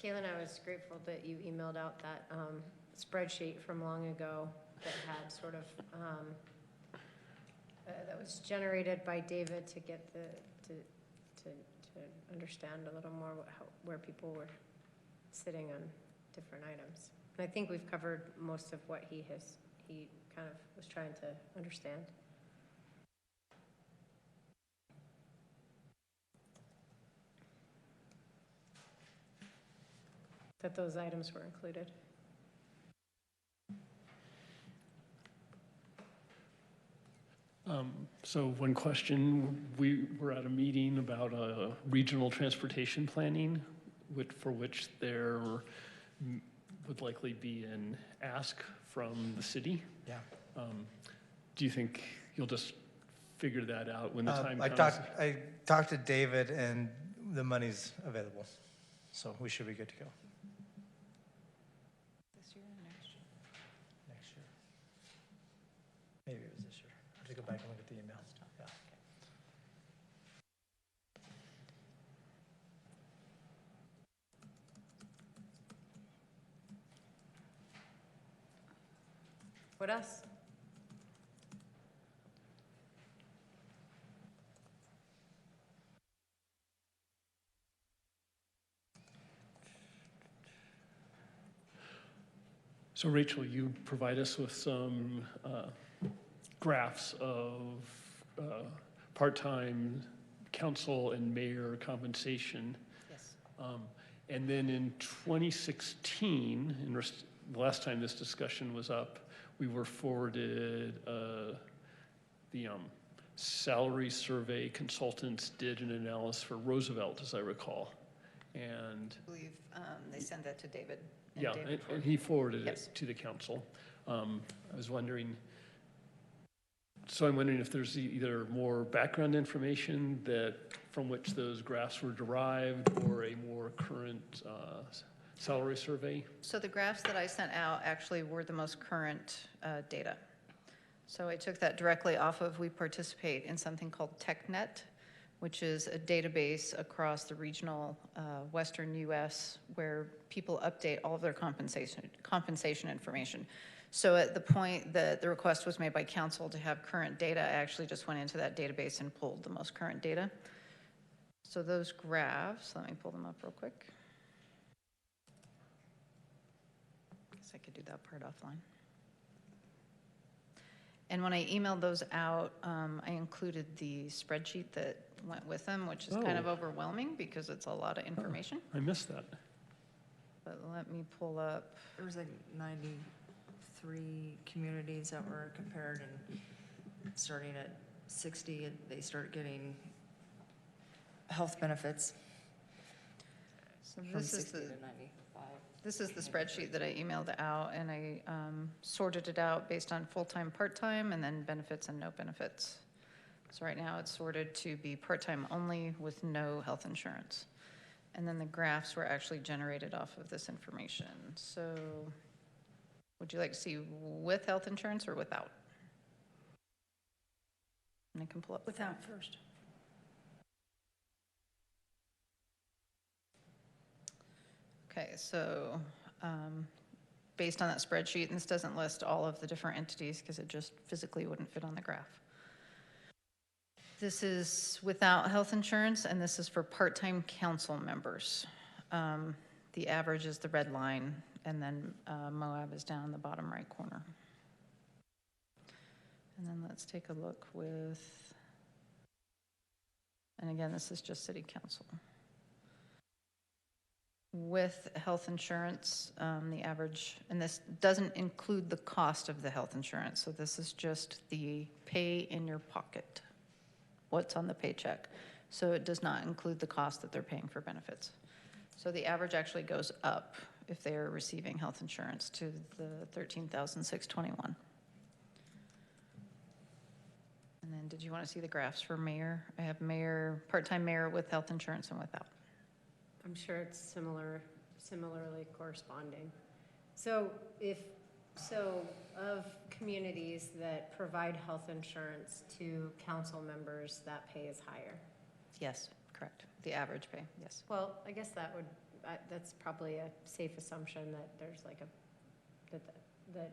Kaylin, I was grateful that you emailed out that spreadsheet from long ago that had sort of, that was generated by David to get to understand a little more where people were sitting on different items. And I think we've covered most of what he kind of was trying to understand. That those items were included. So one question, we were at a meeting about regional transportation planning, for which there would likely be an ask from the city. Yeah. Do you think you'll just figure that out when the time I comes? talked to David, and the money's available, so we should be good to go. This year or next year? Next year. Maybe it was this year. I have to go back and look at the email. Yeah. What else? So Rachel, you provide us with some graphs of part-time council and mayor compensation. Yes. And then in 2016, the last time this discussion was up, we were forwarded the salary survey consultants did an analysis for Roosevelt, as I recall. And I believe they sent that to David. and yeah, David and he forwarded Yes. it to the council. I was wondering, so I'm wondering if there's either more background information from which those graphs were derived, or a more current salary survey. So the graphs that I sent out actually were the most current data. So I took that directly off of, we participate in something called TechNet, which is a database across the regional western US where people update all of their compensation information. So at the point that the request was made by council to have current data, I actually just went into that database and pulled the most current data. So those graphs, let me pull them up real quick. Guess I could do that part offline. And when I emailed those out, I included the spreadsheet that went with them, which is kind of overwhelming because it's a lot of information. I missed that. But let me pull up. There was like 93 communities that were compared, and starting at 60, they start getting health benefits So from this is 60 the to 95. This is the spreadsheet that I emailed out, and I sorted it out based on full-time, part-time, and then benefits and no benefits. So right now it's sorted to be part-time only with no health insurance. And then the graphs were actually generated off of this information. So would you like to see with health insurance or without? And I can pull up. Without first. Okay, so based on that spreadsheet, and this doesn't list all of the different entities because it just physically wouldn't fit on the graph. This is without health insurance, and this is for part-time council members. The average is the red line, and then Moab is down in the bottom right corner. And then let's take a look with, and again, this is just city council. With health insurance, the average, and this doesn't include the cost of the health insurance, so this is just the pay in your pocket, what's on the paycheck. So it does not include the cost that they're paying for benefits. So the average actually goes up if they are receiving health insurance to the $13,621. And then did you want to see the graphs for mayor? I have mayor, part-time mayor with health insurance and without. I'm sure it's similarly corresponding. So of communities that provide health insurance to council members, that pay is higher. Yes, correct. The average pay, yes. Well, I guess that would that's probably a safe assumption that there's like that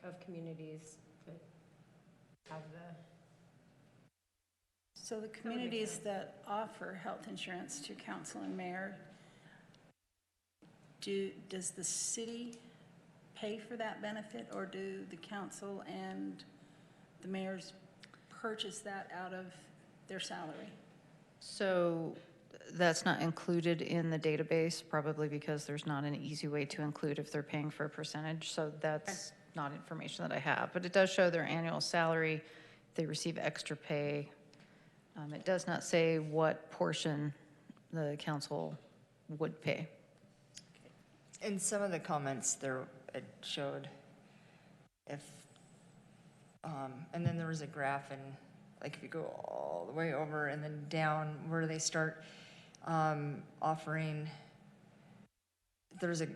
of communities that have the. So the communities that offer health insurance to council and mayor, does the city pay for that benefit, or do the council and the mayors purchase that out of their salary? So that's not included in the database, probably because there's not an easy way to include if they're paying for a percentage. So that's not information that I have, but it does show their annual salary. They receive extra pay. It does not say what portion the council would pay. In some of the comments there, it showed if, and then there was a graph, and like if you go all the way over and then down where they start offering, there's a,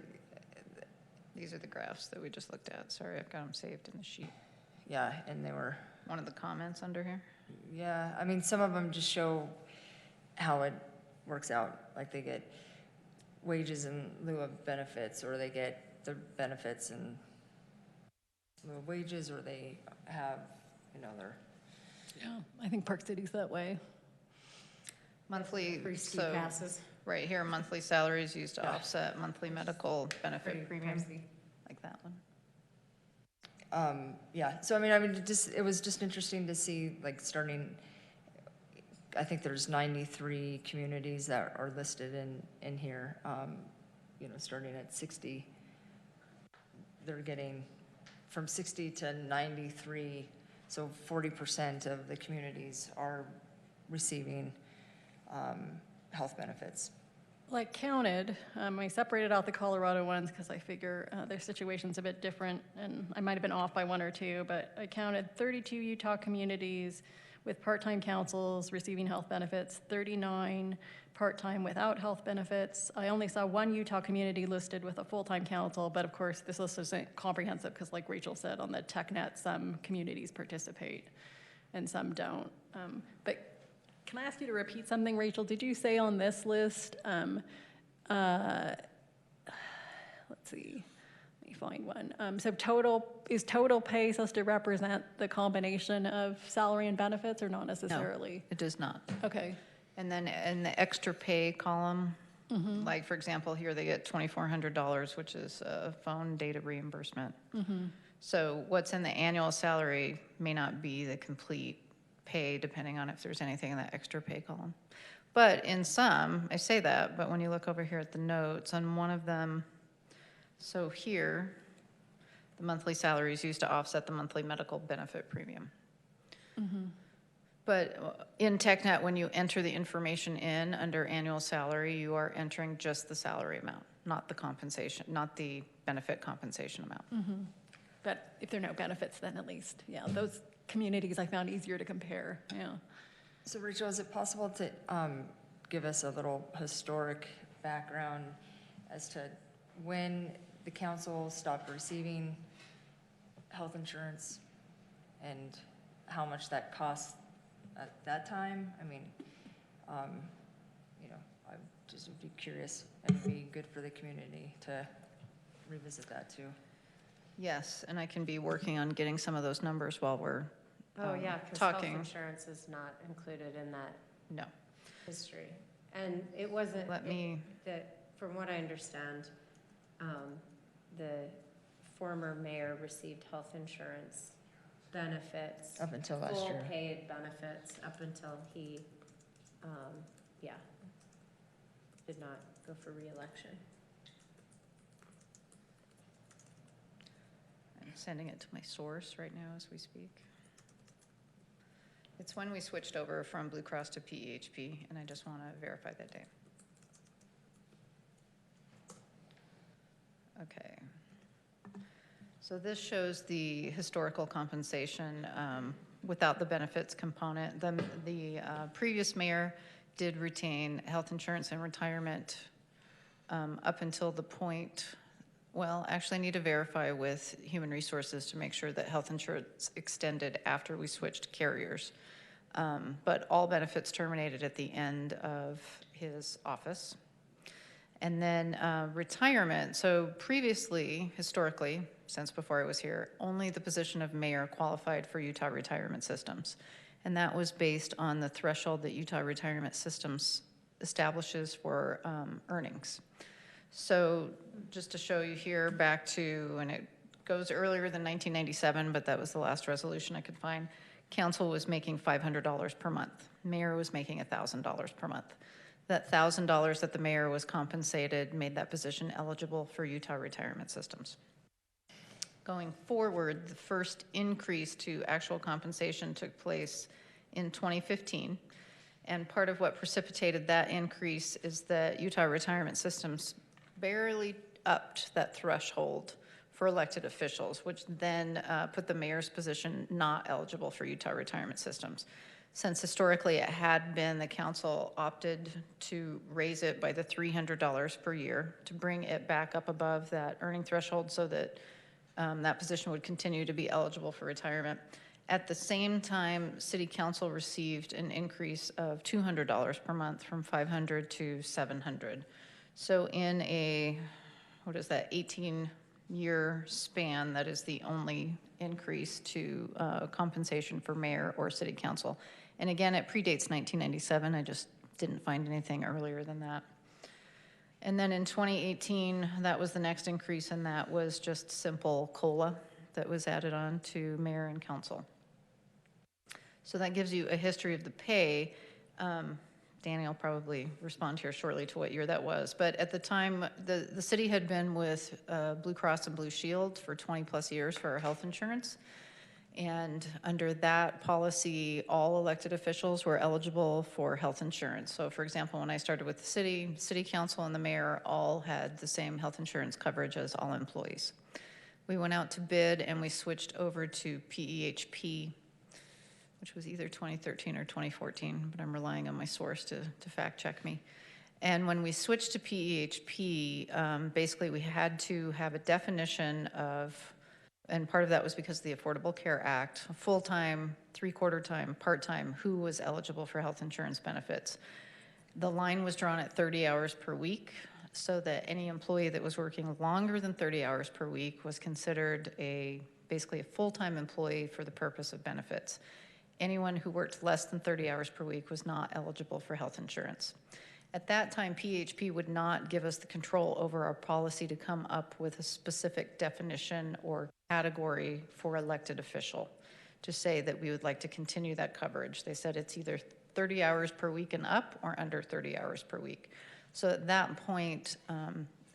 These are the graphs that we just looked at. Sorry, I've got them saved in the sheet. yeah, and they were, One of the comments under here. yeah, I mean, some of them just show how it works out, like they get wages in lieu of benefits, or they get the benefits in lieu of wages, or they have, you know, their, Yeah, I think Park City's that way. Monthly, Free ski so passes. right here, monthly salaries used to offset monthly medical Pretty benefit premium, pricey. like that one. yeah, so I mean, it was just interesting to see, like, starting, I think there's 93 communities that are listed in here, you know, starting at 60. They're getting from 60 to 93, so 40% of the communities are receiving health benefits. Well, I counted, I separated out the Colorado ones because I figure their situation's a bit different, and I might have been off by one or two, but I counted 32 Utah communities with part-time councils receiving health benefits, 39 part-time without health benefits. I only saw one Utah community listed with a full-time council, but of course, this list isn't comprehensive because like Rachel said, on the TechNet, some communities participate and some don't. But can I ask you to repeat something, Rachel? Did you say on this list, let's see, let me find one. So is total pay supposed to represent the combination of salary and benefits, or not necessarily? It does not. Okay. And then in the extra pay column, like for example, here they get $2,400, which is a phone data reimbursement. So what's in the annual salary may not be the complete pay, depending on if there's anything in that extra pay column. But in some, I say that, but when you look over here at the notes, on one of them, so here, the monthly salary is used to offset the monthly medical benefit premium. But in TechNet, when you enter the information in under annual salary, you are entering just the salary amount, not the compensation, not the benefit compensation amount. But if there are no benefits, then at least, yeah, those communities I found easier to compare, yeah. So Rachel, is it possible to give us a little historic background as to when the council stopped receiving health insurance and how much that cost at that time? I mean, you know, I just would be curious, and it'd be good for the community to revisit that too. Yes, and I can be working on getting some of those numbers while we're Oh, yeah, because health talking. insurance is not included in that No. history. And it wasn't. Let me- From what I understand, the former mayor received health insurance benefits. Up until last year. Full paid benefits up until he, yeah, did not go for reelection. I'm sending it to my source right now as we speak. It's when we switched over from Blue Cross to PEHP, and I just want to verify that date. Okay. So this shows the historical compensation without the benefits component. The previous mayor did retain health insurance and retirement up until the point, well, actually I need to verify with Human Resources to make sure that health insurance extended after we switched carriers. But all benefits terminated at the end of his office. And then retirement. So previously, historically, since before I was here, only the position of mayor qualified for Utah retirement systems. And that was based on the threshold that Utah retirement systems establishes for earnings. So just to show you here, back to, and it goes earlier than 1997, but that was the last resolution I could find. Council was making $500 per month. Mayor was making $1,000 per month. That $1,000 that the mayor was compensated made that position eligible for Utah retirement systems. Going forward, the first increase to actual compensation took place in 2015. And part of what precipitated that increase is that Utah retirement systems barely upped that threshold for elected officials, which then put the mayor's position not eligible for Utah retirement systems. Since historically it had been, the council opted to raise it by the $300 per year to bring it back up above that earning threshold so that that position would continue to be eligible for retirement. At the same time, City Council received an increase of $200 per month from $500 to $700. So in a, what is that, 18-year span, that is the only increase to compensation for mayor or city council. And again, it predates 1997. I just didn't find anything earlier than that. And then in 2018, that was the next increase, and that was just simple COLA that was added on to mayor and council. So that gives you a history of the pay. Danny will probably respond here shortly to what year that was. But at the time, the city had been with Blue Cross and Blue Shield for 20 plus years for our health insurance. And under that policy, all elected officials were eligible for health insurance. So for example, when I started with the city council and the mayor all had the same health insurance coverage as all employees. We went out to bid and we switched over to PEHP, which was either 2013 or 2014, but I'm relying on my source to fact check me. And when we switched to PEHP, basically we had to have a definition of, and part of that was because of the Affordable Care Act, full-time, three-quarter time, part-time, who was eligible for health insurance benefits. The line was drawn at 30 hours per week, so that any employee that was working longer than 30 hours per week was considered basically a full-time employee for the purpose of benefits. Anyone who worked less than 30 hours per week was not eligible for health insurance. At that time, PHP would not give us the control over our policy to come up with a specific definition or category for elected official to say that we would like to continue that coverage. They said it's either 30 hours per week and up or under 30 hours per week. So at that point,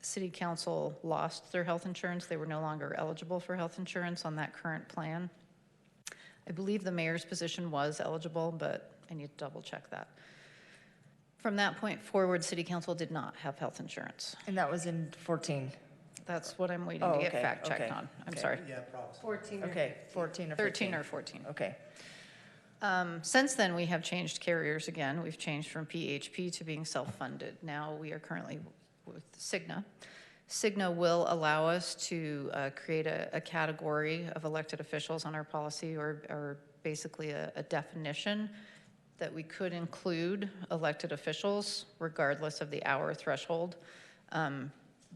City Council lost their health insurance. They were no longer eligible for health insurance on that current plan. I believe the mayor's position was eligible, but I need to double check that. From that point forward, City Council did not have health insurance. And that was in 14. That's what I'm waiting Oh, to get okay, fact checked okay, on. I'm okay. sorry. Yeah, probably. 14 or Okay, 14 or 15. 13 or 14. Okay. Since then, we have changed carriers again. We've changed from PHP to being self-funded. Now we are currently with Cigna. Cigna will allow us to create a category of elected officials on our policy, or basically a definition that we could include elected officials regardless of the hour threshold.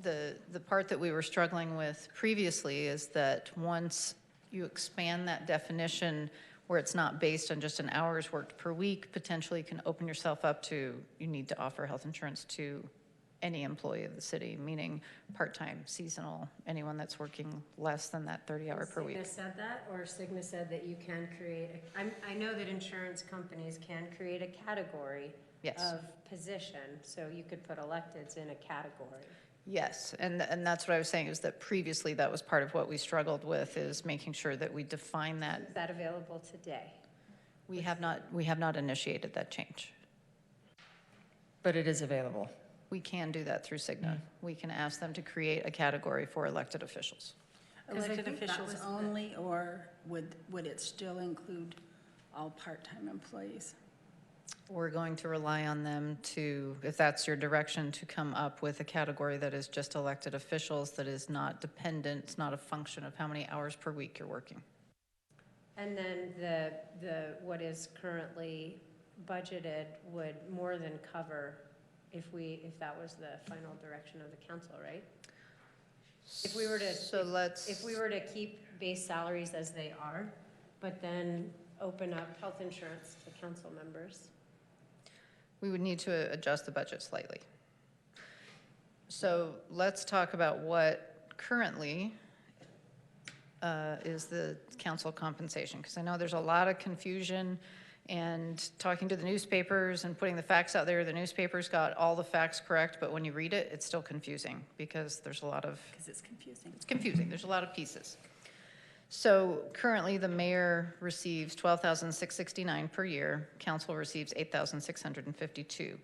The part that we were struggling with previously is that once you expand that definition where it's not based on just an hours worked per week, potentially can open yourself up to, you need to offer health insurance to any employee of the city, meaning part-time, seasonal, anyone that's working less than that 30 hour per week. Cigna said that, or Cigna said that you can create, I know that insurance companies can create a category Yes. of position, so you could put electeds in a category. Yes, and that's what I was saying, is that previously that was part of what we struggled with, is making sure that we define that. Is that available today? We have not initiated that change. But it is available. We can do that through Cigna. We can ask them to create a category for elected officials. 'Cause I Elected think that officials was only, or would it still include all part-time employees? We're going to rely on them to, if that's your direction, to come up with a category that is just elected officials, that is not dependent, it's not a function of how many hours per week you're working. And then the what is currently budgeted would more than cover if that was the final direction of the council, right? If we were to, So let's. if we were to keep base salaries as they are, but then open up health insurance to council members. We would need to adjust the budget slightly. So let's talk about what currently is the council compensation, because I know there's a lot of confusion, and talking to the newspapers and putting the facts out there, the newspapers got all the facts correct, but when you read it, it's still confusing because there's a lot of, Because it's confusing. it's confusing, there's a lot of pieces. So currently, the mayor receives $12,669 per year, council receives $8,652.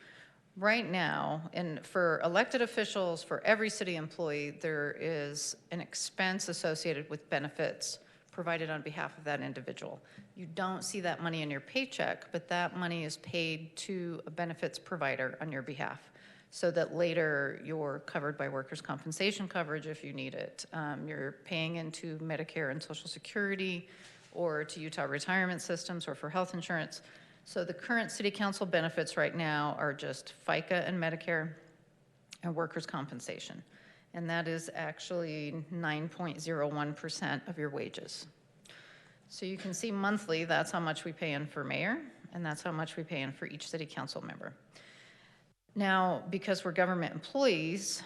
Right now, and for elected officials, for every city employee, there is an expense associated with benefits provided on behalf of that individual. You don't see that money in your paycheck, but that money is paid to a benefits provider on your behalf, so that later you're covered by workers' compensation coverage if you need it. You're paying into Medicare and Social Security, or to Utah retirement systems, or for health insurance. So the current city council benefits right now are just FICA and Medicare and workers' compensation. And that is actually 9.01% of your wages. So you can see monthly, that's how much we pay in for mayor, and that's how much we pay in for each city council member. Now, because we're government employees,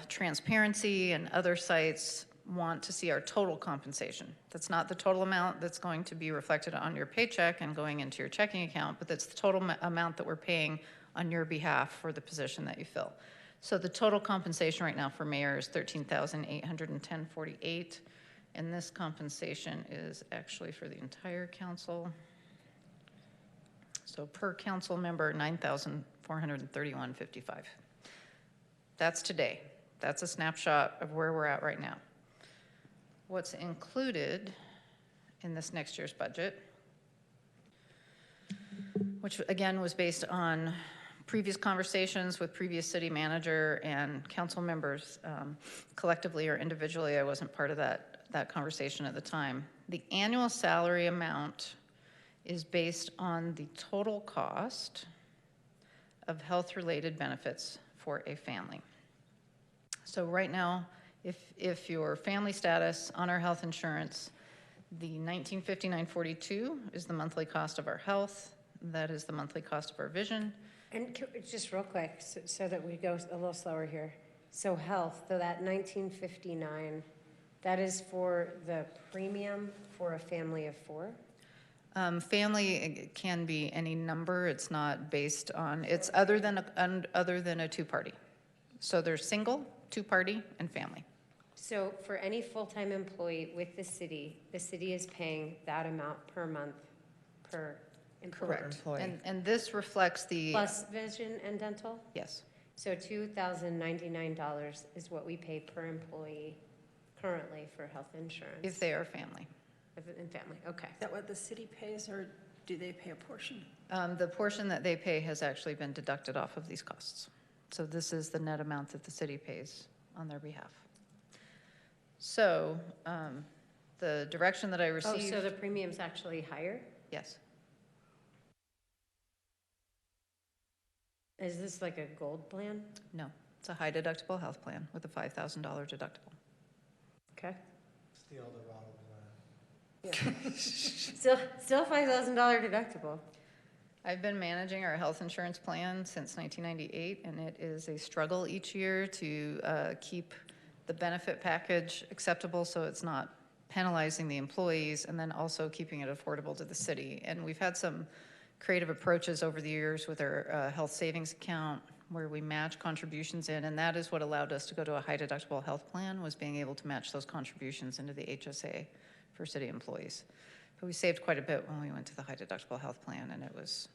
transparency and other sites want to see our total compensation. That's not the total amount that's going to be reflected on your paycheck and going into your checking account, but that's the total amount that we're paying on your behalf for the position that you fill. So the total compensation right now for mayor is $13,810.48, and this compensation is actually for the entire council. So per council member, $9,431.55. That's today. That's a snapshot of where we're at right now. What's included in this next year's budget, which again was based on previous conversations with previous city manager and council members, collectively or individually. I wasn't part of that conversation at the time. The annual salary amount is based on the total cost of health-related benefits for a family. So right now, if your family status on our health insurance, the $1959.42 is the monthly cost of our health. That is the monthly cost of our vision. And just real quick, so that we go a little slower here. So health, so that 1959, that is for the premium for a family of four? Family can be any number. It's not based on, it's other than a two-party. So there's single, two-party, and family. So for any full-time employee with the city is paying that amount per month per employee? Correct. Employee. And this reflects the. Plus vision and dental? Yes. So $2,099 is what we pay per employee currently for health insurance? If they are family. In family, okay. Is that what the city pays, or do they pay a portion? The portion that they pay has actually been deducted off of these costs. So this is the net amount that the city pays on their behalf. So the direction that I received. Oh, so the premium's actually higher? Yes. Is this like a gold plan? No. It's a high deductible health plan with a $5,000 deductible. Okay. It's the Eldorado plan. Still $5,000 deductible. I've been managing our health insurance plan since 1998, and it is a struggle each year to keep the benefit package acceptable so it's not penalizing the employees, and then also keeping it affordable to the city. And we've had some creative approaches over the years with our health savings account where we match contributions in, and that is what allowed us to go to a high deductible health plan, was being able to match those contributions into the HSA for city employees. But we saved quite a bit when we went to the high deductible health plan, and it was.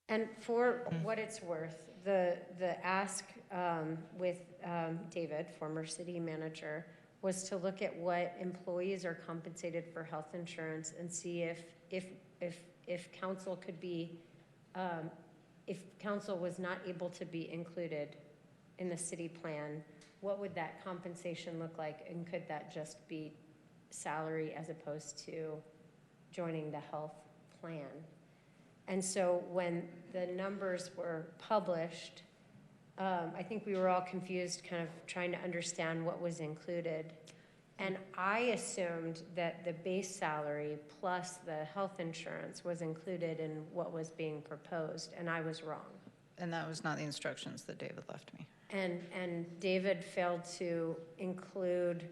And for what it's worth, the ask with David, former city manager, was to look at what employees are compensated for health insurance and see if council could be, if council was not able to be included in the city plan, what would that compensation look like, and could that just be salary as opposed to joining the health plan? And so when the numbers were published, I think we were all confused, kind of trying to understand what was included. And I assumed that the base salary plus the health insurance was included in what was being proposed, and I was wrong. And that was not the instructions that David left me. And David failed to include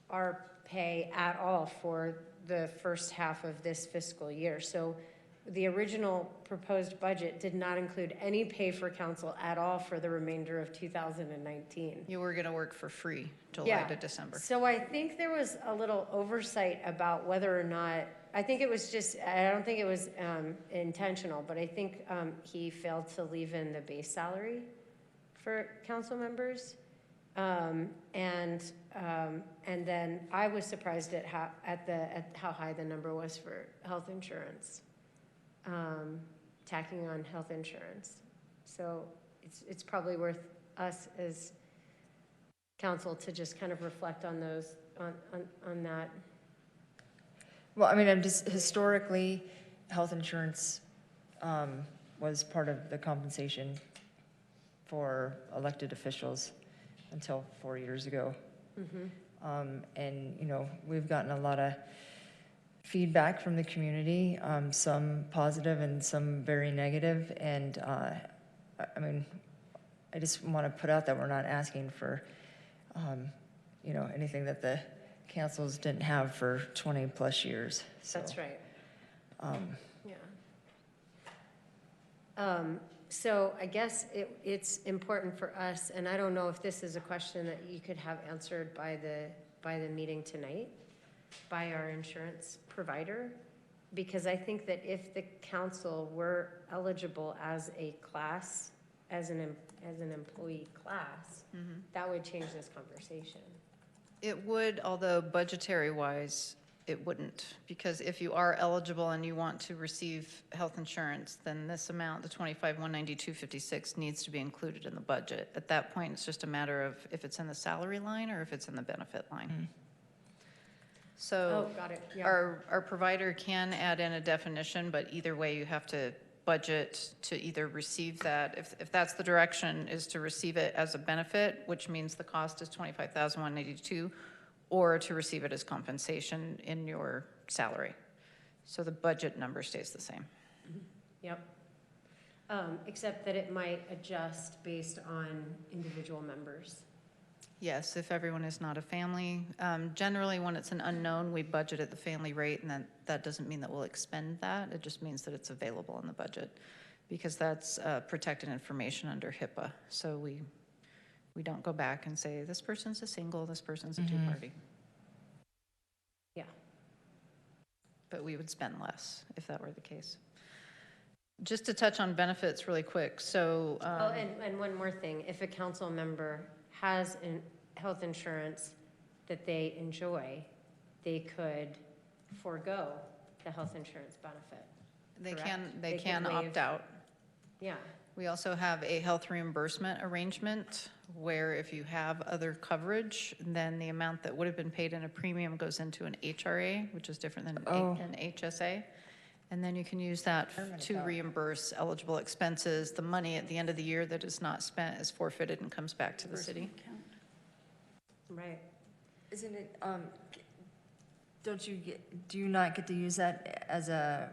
our pay at all for the first half of this fiscal year. So the original proposed budget did not include any pay for council at all for the remainder of 2019. You were going to work for free July Yeah. to December. So I think there was a little oversight about whether or not, I think it was just, I don't think it was intentional, but I think he failed to leave in the base salary for council members. And then I was surprised at how high the number was for health insurance, tacking on health insurance. So it's probably worth us as council to just kind of reflect on those, on that. Well, I mean, I'm just, historically, health insurance was part of the compensation for elected officials until 4 years ago. And, you know, we've gotten a lot of feedback from the community, some positive and some very negative. And, I mean, I just want to put out that we're not asking for, you know, anything that the councils didn't have for 20 plus years. So, That's right. Yeah. So I guess it's important for us, and I don't know if this is a question that you could have answered by the meeting tonight, by our insurance provider, because I think that if the council were eligible as a class, as an employee class, that would change this conversation. It would, although budgetary-wise, it wouldn't. Because if you are eligible and you want to receive health insurance, then this amount, the $25,192.56, needs to be included in the budget. At that point, it's just a matter of if it's in the salary line or if it's in the benefit line. So Oh, got it. Yeah. our provider can add in a definition, but either way, you have to budget to either receive that. If that's the direction, is to receive it as a benefit, which means the cost is $25,182, or to receive it as compensation in your salary. So the budget number stays the same. Yep. Except that it might adjust based on individual members. Yes, if everyone is not a family. Generally, when it's an unknown, we budget at the family rate, and that doesn't mean that we'll expend that. It just means that it's available in the budget, because that's protected information under HIPAA. So we don't go back and say, this person's a single, this person's a two-party. Yeah. But we would spend less if that were the case. Just to touch on benefits really quick, so. Oh, and one more thing, if a council member has health insurance that they enjoy, they could forego the health insurance benefit. They correct? can waive- opt out. Yeah. We also have a health reimbursement arrangement where if you have other coverage, then the amount that would have been paid in a premium goes into an HRA, which is different than an HSA. And then you can use that to reimburse eligible expenses. The money at the end of the year that is not spent is forfeited and comes back to the city. Right. isn't it, do you not get to use that as a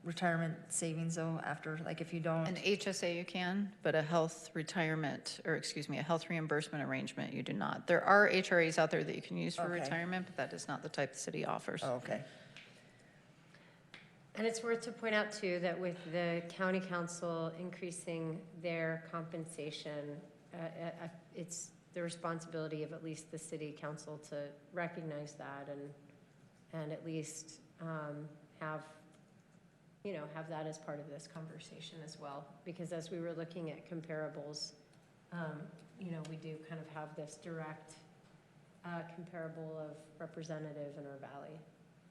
retirement savings though after, like if you don't? An HSA you can, but a health retirement, or excuse me, a health reimbursement arrangement, you do not. There are HRAs out there that you can use for Okay. retirement, but that is not the type the city offers. Oh, okay. And it's worth to point out too that with the county council increasing their compensation, it's the responsibility of at least the city council to recognize that and at least have that as part of this conversation as well. Because as we were looking at comparables, we do kind of have this direct comparable of representative in our valley.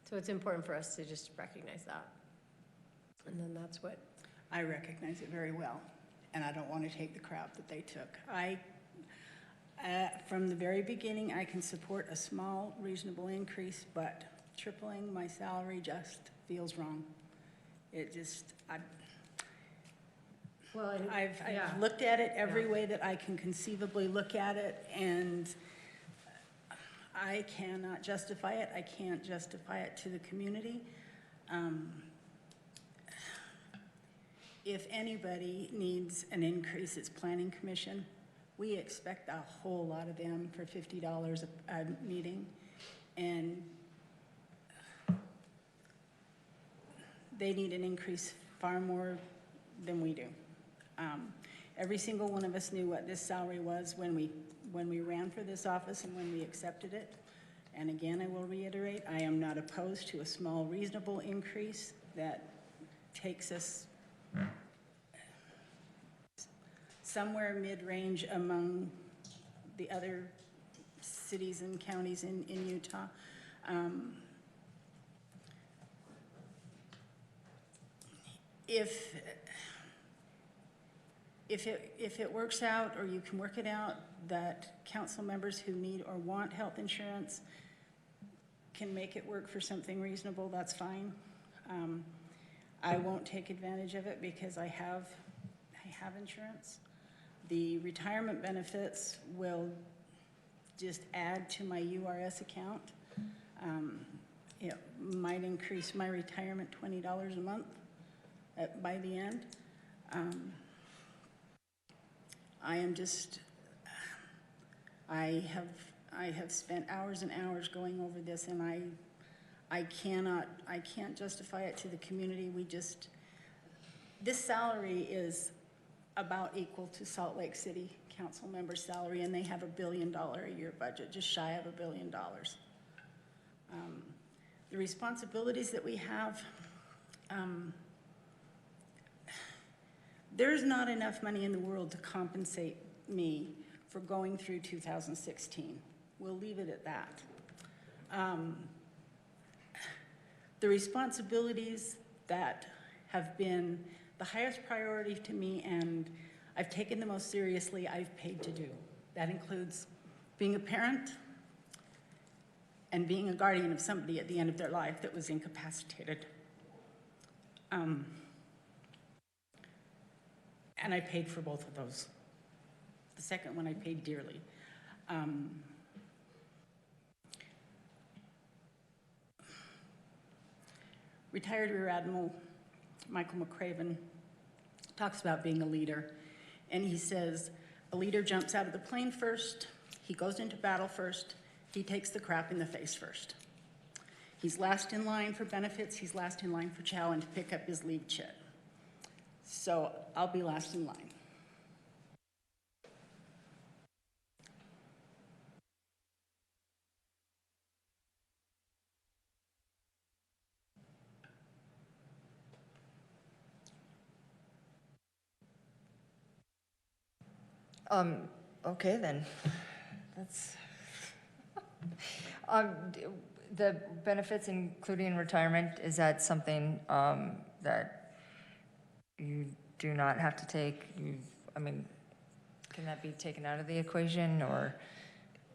So it's important for us to just recognize that. And then that's what. I recognize it very well, and I don't want to take the crap that they took. From the very beginning, I can support a small, reasonable increase, but tripling my salary just feels wrong. It just, Well, and- I've yeah. looked at it every Yeah. way that I can conceivably look at it, and I cannot justify it. I can't justify it to the community. If anybody needs an increase, it's Planning Commission. We expect a whole lot of them for $50 a meeting, and they need an increase far more than we do. Every single one of us knew what this salary was when we ran for this office and when we accepted it. And again, I will reiterate, I am not opposed to a small, reasonable increase that takes us somewhere mid-range among the other cities and counties in Utah. If it works out, or you can work it out, that council members who need or want health insurance can make it work for something reasonable, that's fine. I won't take advantage of it because I have insurance. The retirement benefits will just add to my URS account. It might increase my retirement $20 a month by the end. I have spent hours and hours going over this, and I can't justify it to the community. This salary is about equal to Salt Lake City council member's salary, and they have $1 billion a year budget, just shy of $1 billion. The responsibilities that we have, there's not enough money in the world to compensate me for going through 2016. We'll leave it at that. The responsibilities that have been the highest priority to me and I've taken the most seriously, I've paid to do. That includes being a parent and being a guardian of somebody at the end of their life that was incapacitated. And I paid for both of those. The second one I paid dearly. Retired Rear Admiral Michael McCraven talks about being a leader, and he says, a leader jumps out of the plane first, he goes into battle first, he takes the crap in the face first. He's last in line for benefits, he's last in line for chow and to pick up his leave chit. So I'll be last in line. Okay then, that's, the benefits including retirement, is that something, that you do not have to take? Can that be taken out of the equation, or?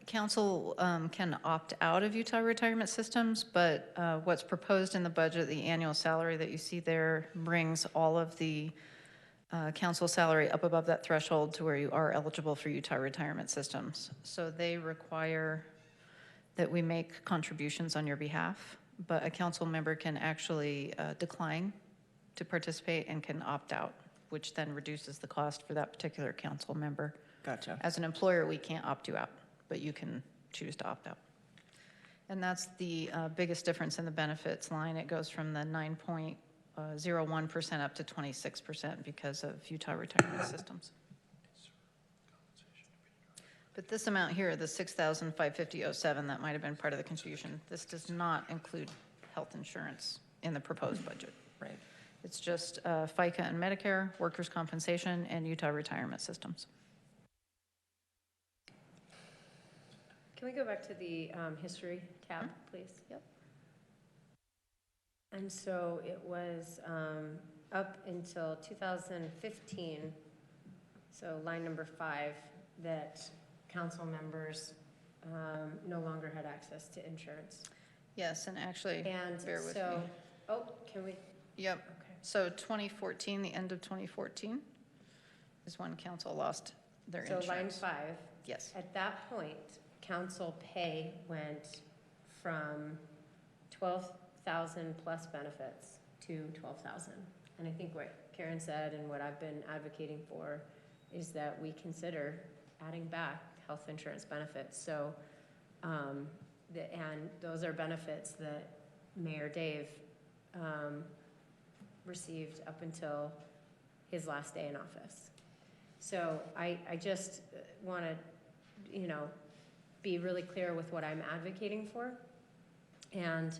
Council can opt out of Utah retirement systems, but what's proposed in the budget, the annual salary that you see there, brings all of the council salary up above that threshold to where you are eligible for Utah retirement systems. So they require that we make contributions on your behalf, but a council member can actually decline to participate and can opt out, which then reduces the cost for that particular council member. Gotcha. As an employer, we can't opt you out, but you can choose to opt out. And that's the biggest difference in the benefits line. It goes from the 9.01% up to 26% because of Utah retirement systems. But this amount here, the $6,550.07, that might have been part of the confusion. This does not include health insurance in the proposed budget. Right. It's just FICA and Medicare, workers' compensation, and Utah retirement systems. Can we go back to the history tab, please? Yep. And so it was up until 2015, so line number 5, that council members no longer had access to insurance. Yes, and actually, And bear with so, me. oh, can we? Yep. Okay. so 2014, the end of 2014 is when council lost their So insurance. line 5, Yes, at that point, council pay went from 12,000 plus benefits to 12,000. And I think what Karen said and what I've been advocating for is that we consider adding back health insurance benefits. So, and those are benefits that Mayor Dave received up until his last day in office. So I just want to, be really clear with what I'm advocating for. And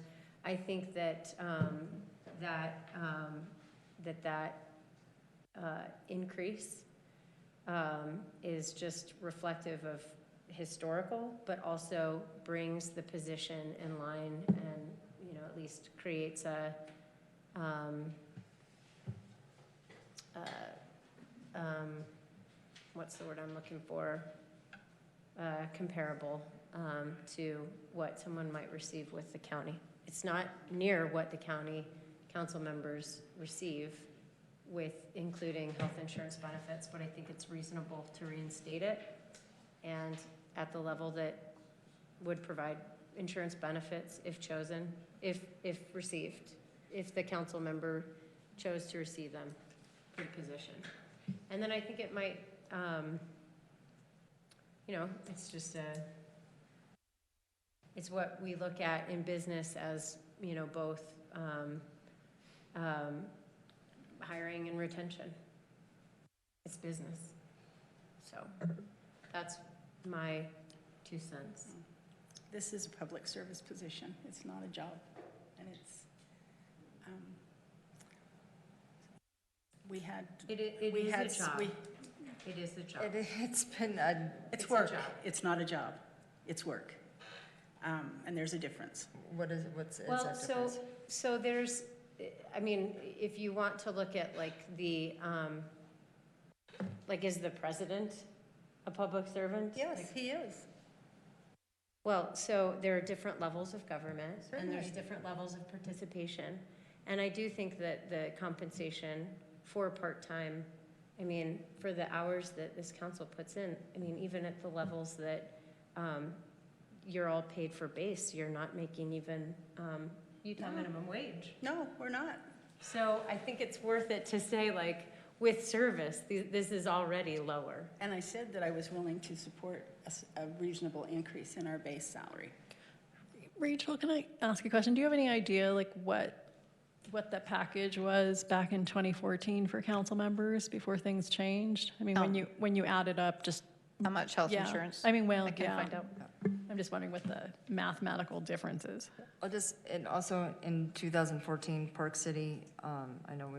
I think that that increase is just reflective of historical, but also brings the position in line and, at least creates a, what's the word I'm looking for? Comparable to what someone might receive with the county. It's not near what the county council members receive with including health insurance benefits, but I think it's reasonable to reinstate it and at the level that would provide insurance benefits if chosen, if received, if the council member chose to receive them for the position. And then I think it might, it's just it's what we look at in business as, both hiring and retention. It's business. So that's my 2 cents. This is a public service position. It's not a job. And it's, we had. It we is had a job. we- It is a job. It's been a, It's It's a work. job. It's not a job. It's work. And there's a difference. what's Well, that so, difference? so there's, if you want to look at like the, is the president a public servant? Yes, he is. Well, so there are different levels of government, and there's Certainly. different levels of participation. And I do think that the compensation for part-time, for the hours that this council puts in, even at the levels that you're all paid for base, you're not making even Utah No. minimum wage. No, we're not. So I think it's worth it to say, with service, this is already lower. And I said that I was willing to support a reasonable increase in our base salary. Rachel, can I ask a question? Do you have any idea what the package was back in 2014 for council members before things changed? When you added up just, how much health yeah. insurance? I I can yeah. find out. I'm just wondering what the mathematical difference is. And also in 2014, Park City, I know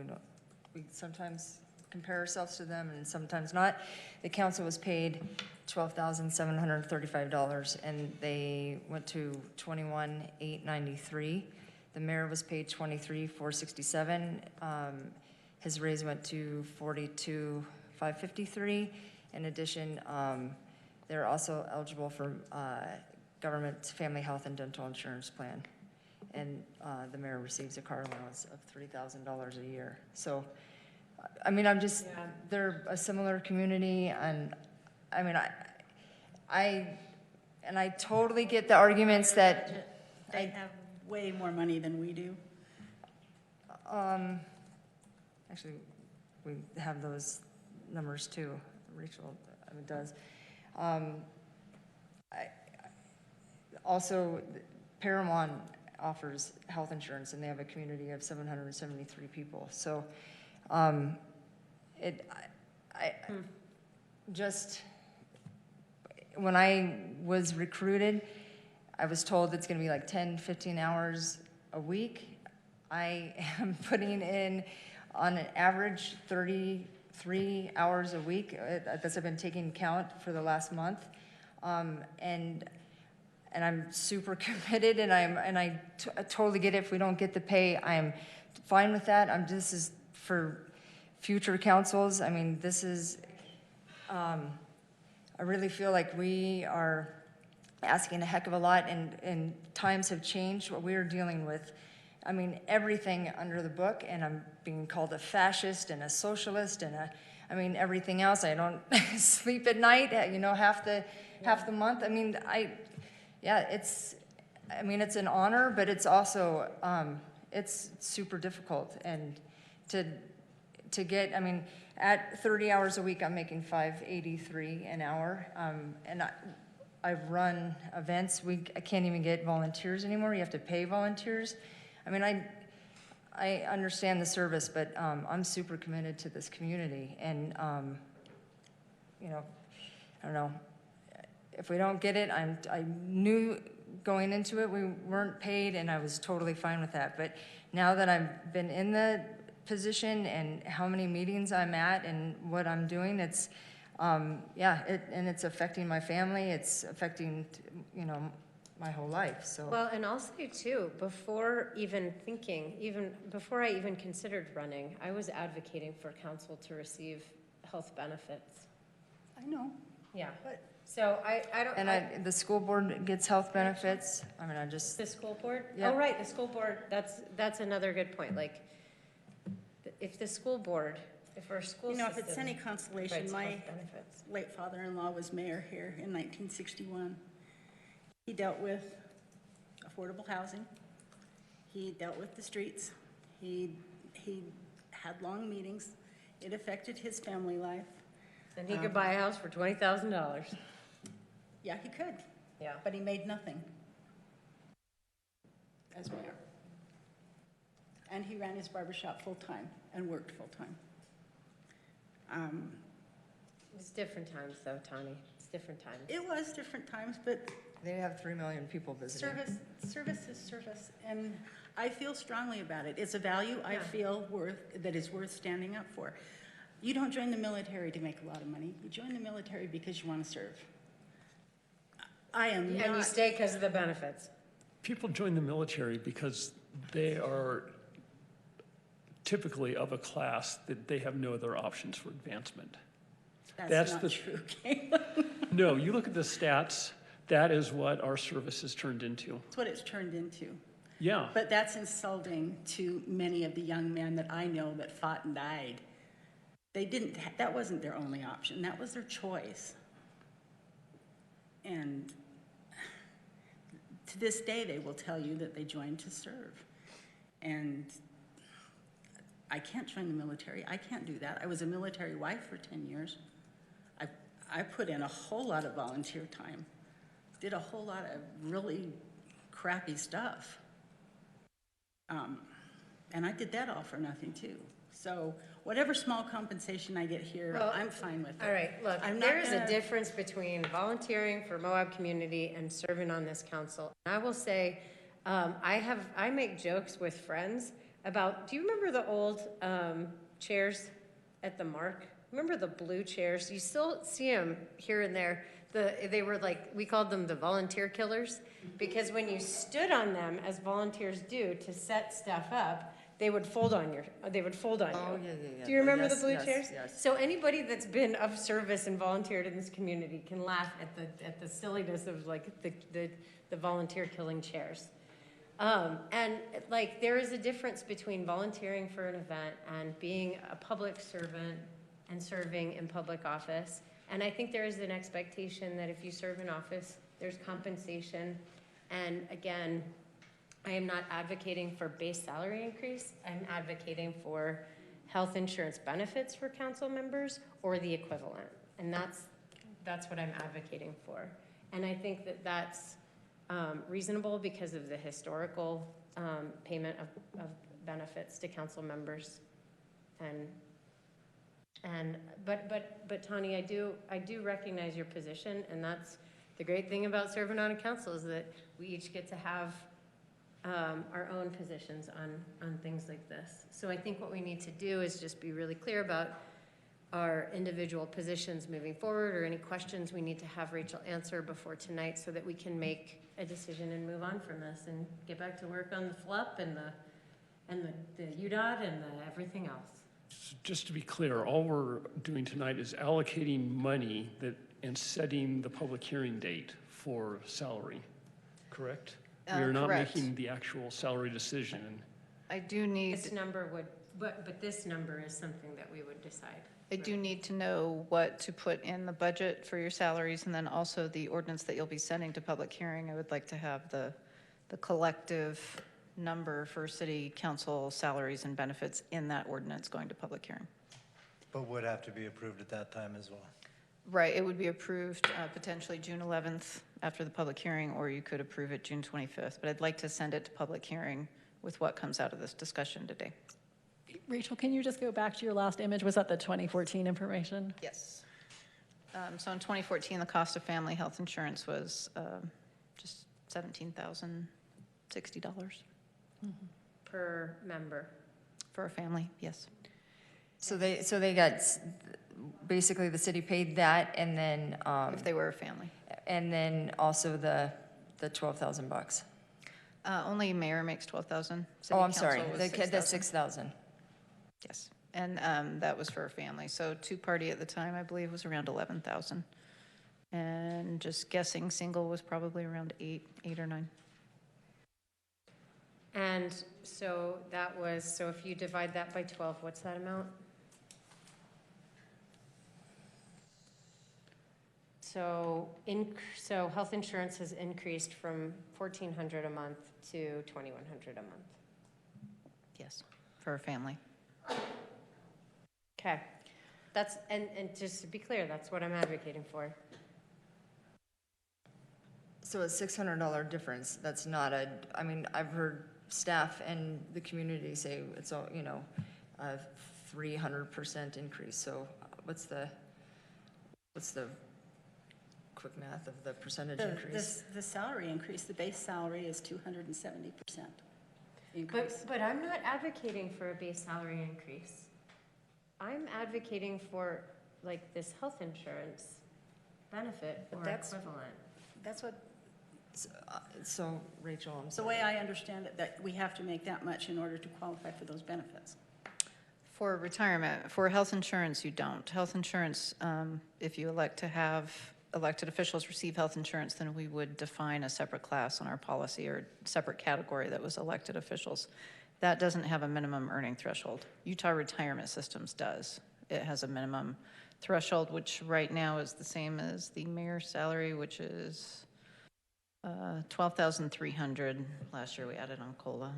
we sometimes compare ourselves to them and sometimes not. The council was paid $12,735 and they went to $21,893. The mayor was paid $23,467. His raise went to $42,553. In addition, they're also eligible for government family health and dental insurance plan. And the mayor receives a car allowance of $3,000 a year. So, they're a similar community, and I totally get the arguments that, They have way more money than we do. actually, we have those numbers too, Rachel does. Also, Paramount offers health insurance, and they have a community of 773 people. So, when I was recruited, I was told it's gonna be 10, 15 hours a week. I am putting in, on an average, 33 hours a week. That's, I've been taking count for the last month. And I'm super committed, and I totally get it. If we don't get the pay, I'm fine with that. This is for future councils. This is, I really feel like we are asking a heck of a lot, and times have changed. What we're dealing with I mean, everything under the book, and I'm being called a fascist and a socialist and I mean, everything else. I don't sleep at night, you know, half the month. I mean, it's an honor, but it's also, it's super difficult. And to get, I mean, at 30 hours a week, I'm making $5.83 an hour. And I've run events. I can't even get volunteers anymore. You have to pay volunteers. I mean, I understand the service, but I'm super committed to this community. And, you know, I don't know. If we don't get it, I knew going into it we weren't paid, and I was totally fine with that. But now that I've been in the position and how many meetings I'm at and what I'm doing, it's, and it's affecting my family. It's affecting, you know, my whole life, so. Well, and I'll say too, before I even considered running, I was advocating for council to receive health benefits. I know. Yeah. But So I don't. And the school board gets health benefits. I mean, The school board? Yeah. Oh, right, the school board, that's another good point. Like, if the school board, if our school You system. know, if it's any consolation, provides my health benefits. late father-in-law was mayor here in 1961. He dealt with affordable housing. He dealt with the streets. He had long meetings. It affected his family life. And he could buy a house for $20,000. Yeah, he could, Yeah. but he made nothing as mayor. And he ran his barbershop full-time and worked full-time. It's different times though, Tawny. It's different times. It was different times, but they have 3 million people visiting. service is service, and I feel strongly about it. It's a value I feel that is worth standing up for. You don't join the military to make a lot of money. You join the military because you want to serve. I am not. And you stay because of the benefits. People join the military because they are typically of a class that they have no other options for advancement. That's not true, Caleb. No, you look at the stats, that is what our service has turned into. That's what it's turned into. Yeah. But that's insulting to many of the young men that I know that fought and died. They didn't, that wasn't their only option. That was their choice. And to this day, they will tell you that they joined to serve. And I can't join the military. I can't do that. I was a military wife for 10 years. I put in a whole lot of volunteer time, did a whole lot of really crappy stuff. And I did that all for nothing too. So whatever small compensation I get here, Well, I'm fine with it. All right, look, I'm not there is a gonna- difference between volunteering for Moab community and serving on this council. And I will say, I make jokes with friends about, do you remember the old chairs at the Mark? Remember the blue chairs? You still see them here and there. They were like, we called them the volunteer killers, because when you stood on them, as volunteers do, to set stuff up, they would fold on you. Oh, yeah. Do you remember the Yes, blue yes, chairs? yes. So anybody that's been of service and volunteered in this community can laugh at the silliness of like the volunteer killing chairs. And like there is a difference between volunteering for an event and being a public servant and serving in public office. And I think there is an expectation that if you serve in office, there's compensation. And again, I am not advocating for base salary increase. I'm advocating for health insurance benefits for council members or the equivalent. And that's what I'm advocating for. And I think that that's reasonable because of the historical payment of benefits to council members. But Tawny, I do recognize your position, and that's the great thing about serving on a council is that we each get to have our own positions on things like this. So I think what we need to do is just be really clear about our individual positions moving forward, or any questions we need to have Rachel answer before tonight, so that we can make a decision and move on from this and get back to work on the FLUP and the UDOT and everything else. Just to be clear, all we're doing tonight is allocating money and setting the public hearing date for salary, correct? We are not Correct. making the actual salary decision. I do need, This number would, but this number is something that we would decide. I do need to know what to put in the budget for your salaries, and then also the ordinance that you'll be sending to public hearing. I would like to have the collective number for city council salaries and benefits in that ordinance going to public hearing. But would have to be approved at that time as well. Right, it would be approved potentially June 11th after the public hearing, or you could approve it June 25th. But I'd like to send it to public hearing with what comes out of this discussion today. Rachel, can you just go back to your last image? Was that the 2014 information? Yes. So in 2014, the cost of family health insurance was just $17,060 Per member. for a family, yes. So they got, basically the city paid that and then, If they were a family. and then also the $12,000. Only mayor makes 12,000. Oh, I'm sorry, City council was that's 6,000. 6,000. Yes, and that was for a family. So two-party at the time, I believe, was around 11,000. And just guessing, single was probably around eight or nine. And so that was, so if you divide that by 12, what's that amount? So so health insurance has increased from $1,400 a month to $2,100 a month. Yes, for a family. Okay. That's, and just to be clear, that's what I'm advocating for. So a $600 difference, that's not a, I mean, I've heard staff and the community say it's, a 300% increase. So what's the quick math of the percentage increase? The salary increase, the base salary is 270% increase. But I'm not advocating for a base salary increase. I'm advocating for like this health insurance benefit or That's- equivalent. That's what, So Rachel, I'm the sorry. way I understand it, that we have to make that much in order to qualify for those benefits. For retirement, for health insurance, you don't. Health insurance, if you elect to have elected officials receive health insurance, then we would define a separate class on our policy or separate category that was elected officials. That doesn't have a minimum earning threshold. Utah Retirement Systems does. It has a minimum threshold, which right now is the same as the mayor's salary, which is $12,300. Last year we added on COLA.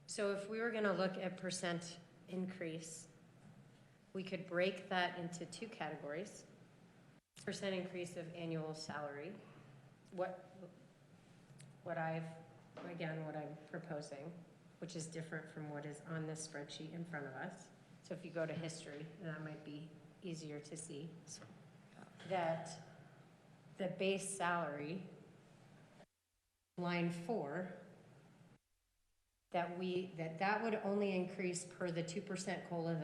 So if we were going to look at percent increase, we could break that into two categories. Percent increase of annual salary. What I'm proposing, which is different from what is on this spreadsheet in front of us. So if you go to history, that might be easier to see. That the base salary, line 4, that would only increase per the 2% COLA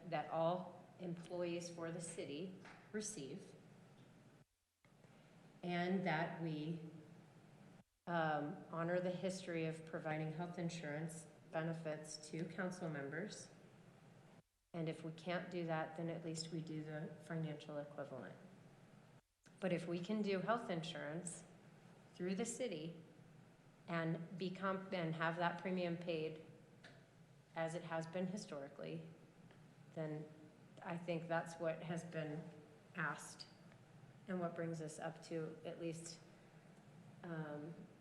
that all employees for the city receive. And that we honor the history of providing health insurance benefits to council members. And if we can't do that, then at least we do the financial equivalent. But if we can do health insurance through the city and and have that premium paid as it has been historically, then I think that's what has been asked and what brings us up to at least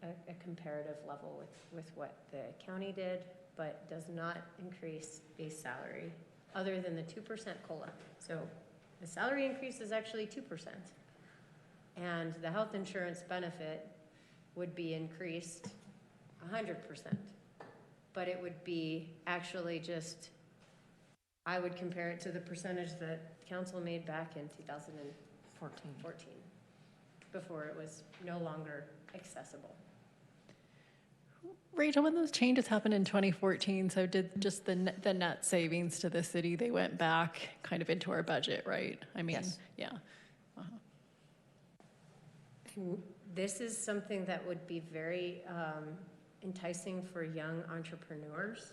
a comparative level with what the county did, but does not increase base salary other than the 2% COLA. So the salary increase is actually 2%. And the health insurance benefit would be increased 100%. But it would be actually just, I would compare it to the percentage that council made back in 2014, before it was no longer accessible. Rachel, when those changes happened in 2014, so did just the net savings to the city, they went back kind of into our budget, right? I mean, Yes. yeah. This is something that would be very enticing for young entrepreneurs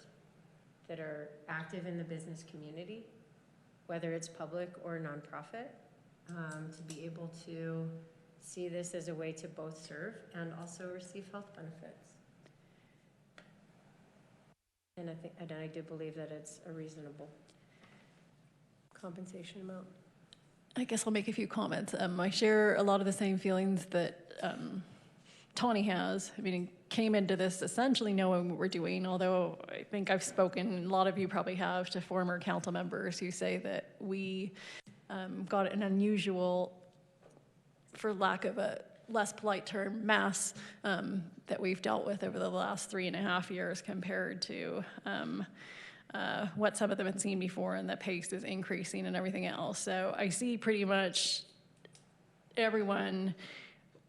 that are active in the business community, whether it's public or nonprofit, to be able to see this as a way to both serve and also receive health benefits. And I do believe that it's a reasonable compensation amount. I guess I'll make a few comments. I share a lot of the same feelings that Tawny has. I mean, came into this essentially knowing what we're doing, although I think I've spoken, a lot of you probably have, to former council members who say that we got an unusual, for lack of a less polite term, mass that we've dealt with over the last 3.5 years compared to what some of them had seen before, and the pace is increasing and everything else. So I see pretty much everyone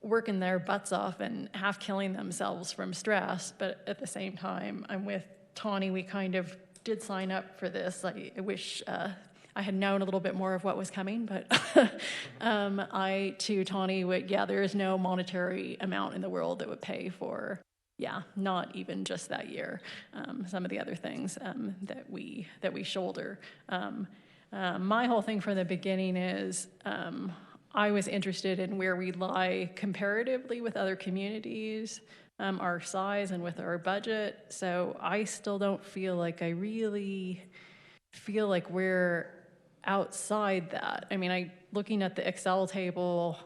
working their butts off and half killing themselves from stress, but at the same time, I'm with Tawny. We kind of did sign up for this. I wish I had known a little bit more of what was coming, but I, too, Tawny, there is no monetary amount in the world that would pay for, not even just that year, some of the other things that we shoulder. My whole thing from the beginning is I was interested in where we lie comparatively with other communities, our size and with our budget. So I still don't feel like I really feel like we're outside that. I mean, looking at the Excel table,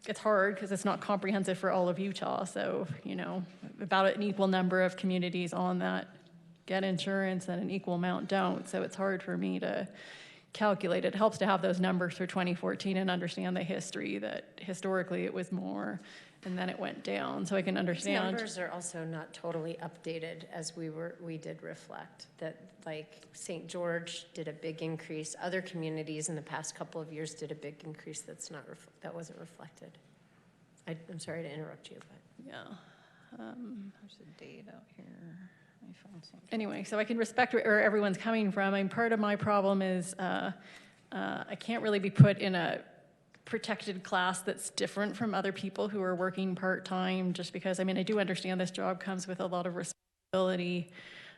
it's hard because it's not comprehensive for all of Utah. So, about an equal number of communities on that get insurance and an equal amount don't. So it's hard for me to calculate. It helps to have those numbers for 2014 and understand the history, that historically it was more and then it went down, so I can understand. These numbers are also not totally updated, as we did reflect that, like, St. George did a big increase. Other communities in the past couple of years did a big increase that wasn't reflected. I'm sorry to interrupt you, but Yeah. There's a date out here. I found something. Anyway, so I can respect where everyone's coming from. I mean, part of my problem is I can't really be put in a protected class that's different from other people who are working part-time, just because, I mean, I do understand this job comes with a lot of responsibility,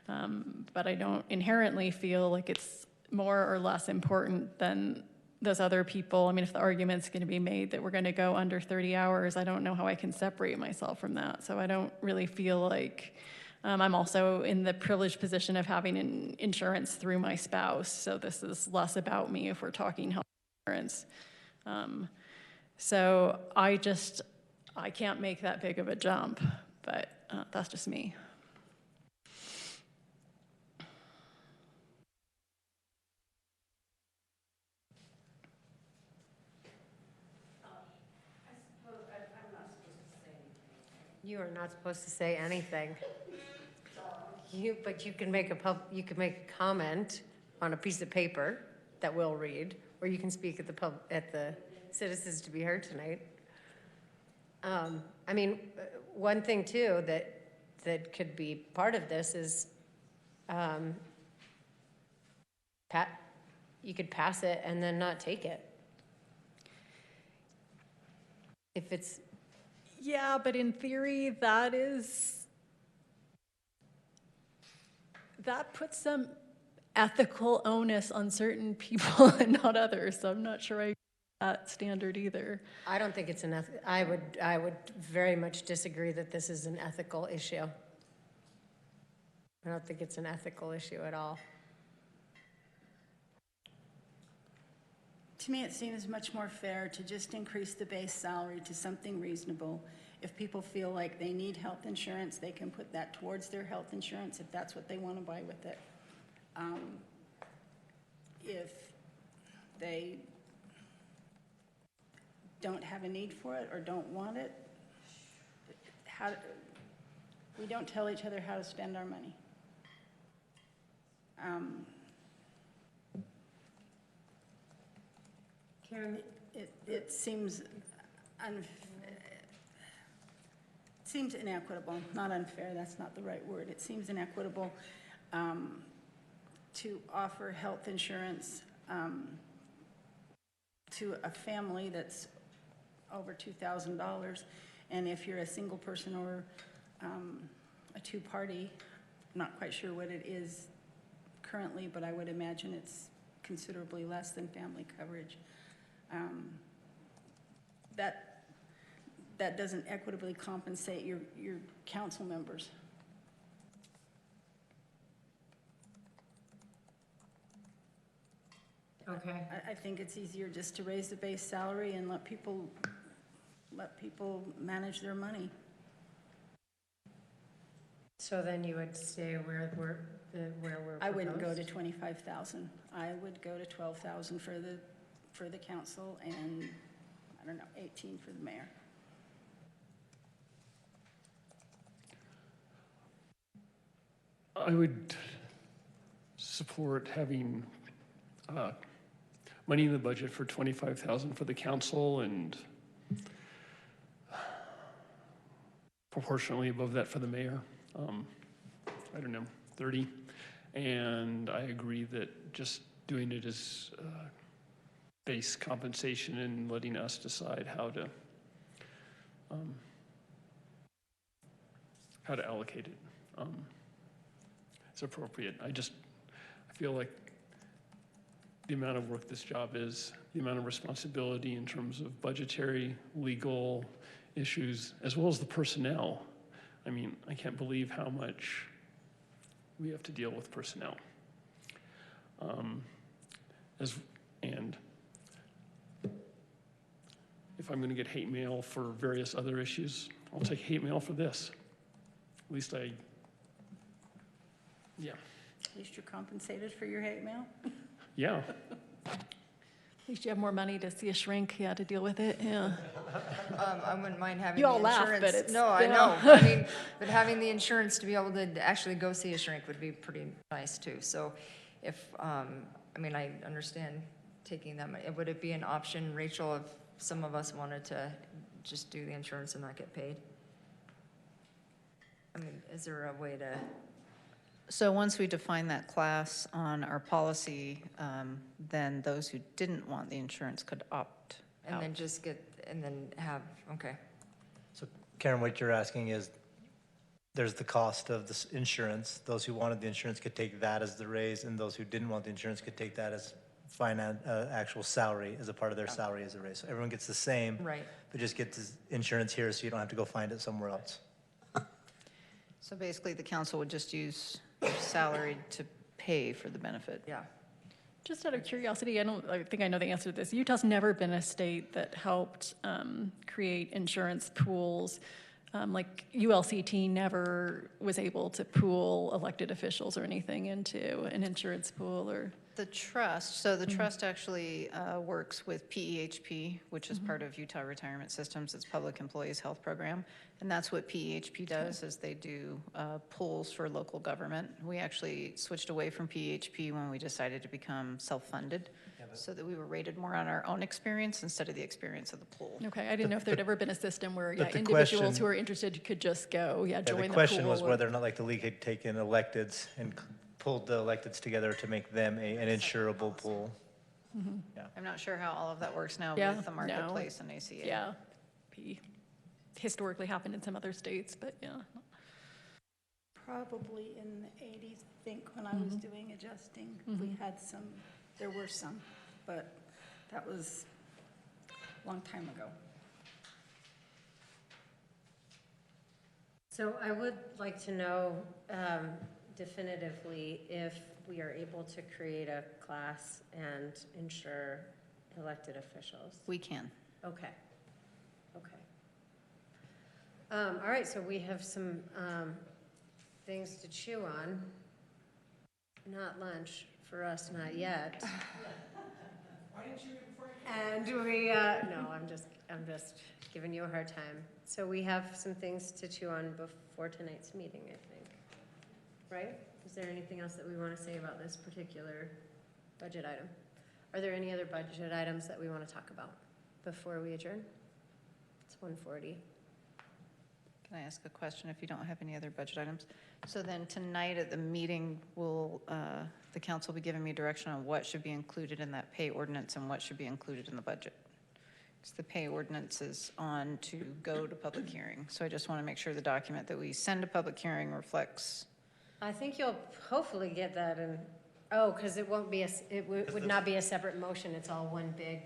but I don't inherently feel like it's more or less important than those other people. I mean, if the argument's going to be made that we're going to go under 30 hours, I don't know how I can separate myself from that. So I don't really feel like I'm also in the privileged position of having insurance through my spouse. So this is less about me if we're talking health insurance. So I can't make that big of a jump, but that's just me. you are not supposed to say anything. But you can make a comment on a piece of paper that we'll read, or you can speak at the citizens to be heard tonight. I mean, one thing too that could be part of this is, you could pass it and then not take it. If it's. Yeah, but in theory, that puts some ethical onus on certain people and not others. So I'm not sure I agree with that standard either. I don't think it's I would very much disagree that this is an ethical issue. I don't think it's an ethical issue at all. To me, it seems much more fair to just increase the base salary to something reasonable. If people feel like they need health insurance, they can put that towards their health insurance if that's what they want to buy with it. If they don't have a need for it or don't want it, we don't tell each other how to spend our money. Karen, it seems seems inequitable, not unfair, that's not the right word. It seems inequitable to offer health insurance to a family that's over $2,000, and if you're a single person or a two-party, I'm not quite sure what it is currently, but I would imagine it's considerably less than family coverage. That doesn't equitably compensate your council members. Okay. I think it's easier just to raise the base salary and let people manage their money. So then you would stay where we're I wouldn't go to proposed? 25,000. I would go to 12,000 for the council and, I don't know, 18 for the mayor. I would support having money in the budget for 25,000 for the council and proportionally above that for the mayor. I don't know, 30. And I agree that just doing it as base compensation and letting us decide how to allocate it is appropriate. I feel like the amount of work this job is, the amount of responsibility in terms of budgetary, legal issues, as well as the personnel. I mean, I can't believe how much we have to deal with personnel. And if I'm going to get hate mail for various other issues, I'll take hate mail for this. At least yeah. At least you're compensated for your hate mail. Yeah. At least you have more money to see a shrink, yeah, to deal with it, yeah. I wouldn't mind having You the all laugh, insurance. but it's- No, I yeah. know. I mean, but having the insurance to be able to actually go see a shrink would be pretty nice too. So if, I mean, I understand taking them. Would it be an option, Rachel, if some of us wanted to just do the insurance and not get paid? I mean, is there a way to? So once we define that class on our policy, then those who didn't want the insurance could opt And out. then just get, and then have, okay. So Karen, what you're asking is, there's the cost of this insurance. Those who wanted the insurance could take that as the raise, and those who didn't want the insurance could take that as actual salary, as a part of their salary as a raise. So everyone gets the same, Right. but just get this insurance here so you don't have to go find it somewhere else. So basically, the council would just use your salary to pay for the benefit. Yeah. Just out of curiosity, I think I know the answer to this. Utah's never been a state that helped create insurance pools. Like ULCT never was able to pool elected officials or anything into an insurance pool or. The trust, so the trust actually works with PEHP, which is part of Utah Retirement Systems, it's Public Employees Health Program. And that's what PEHP does, is they do pools for local government. We actually switched away from PEHP when we decided to become self-funded, so that we were rated more on our own experience instead of the experience of the pool. Okay, I didn't know if there'd ever been a system where but the individuals question- who are interested could just go, join the pool. The question was or- whether or not like the league had taken electeds and pulled the electeds together to make them an insurable pool. I'm not sure how all of that works now Yeah, with the no. marketplace and ACA. Yeah, historically happened in some other states, but yeah. Probably in the 80s, I think, when I was doing adjusting. We had some, there were some, but that was a long time ago. So I would like to know definitively if we are able to create a class and insure elected officials. We can. Okay, okay. All right, so we have some things to chew on. Not lunch, for us, not yet. Why didn't you eat before you came? And we, no, I'm just giving you a hard time. So we have some things to chew on before tonight's meeting, I think. Right? Is there anything else that we want to say about this particular budget item? Are there any other budget items that we want to talk about before we adjourn? It's 1:40. Can I ask a question if you don't have any other budget items? So then tonight at the meeting, will the council be giving me direction on what should be included in that pay ordinance and what should be included in the budget? Because the pay ordinance is on to go to public hearing. So I just want to make sure the document that we send to public hearing reflects. I think you'll hopefully get that in Oh, because it won't be would not be a separate motion, it's all one big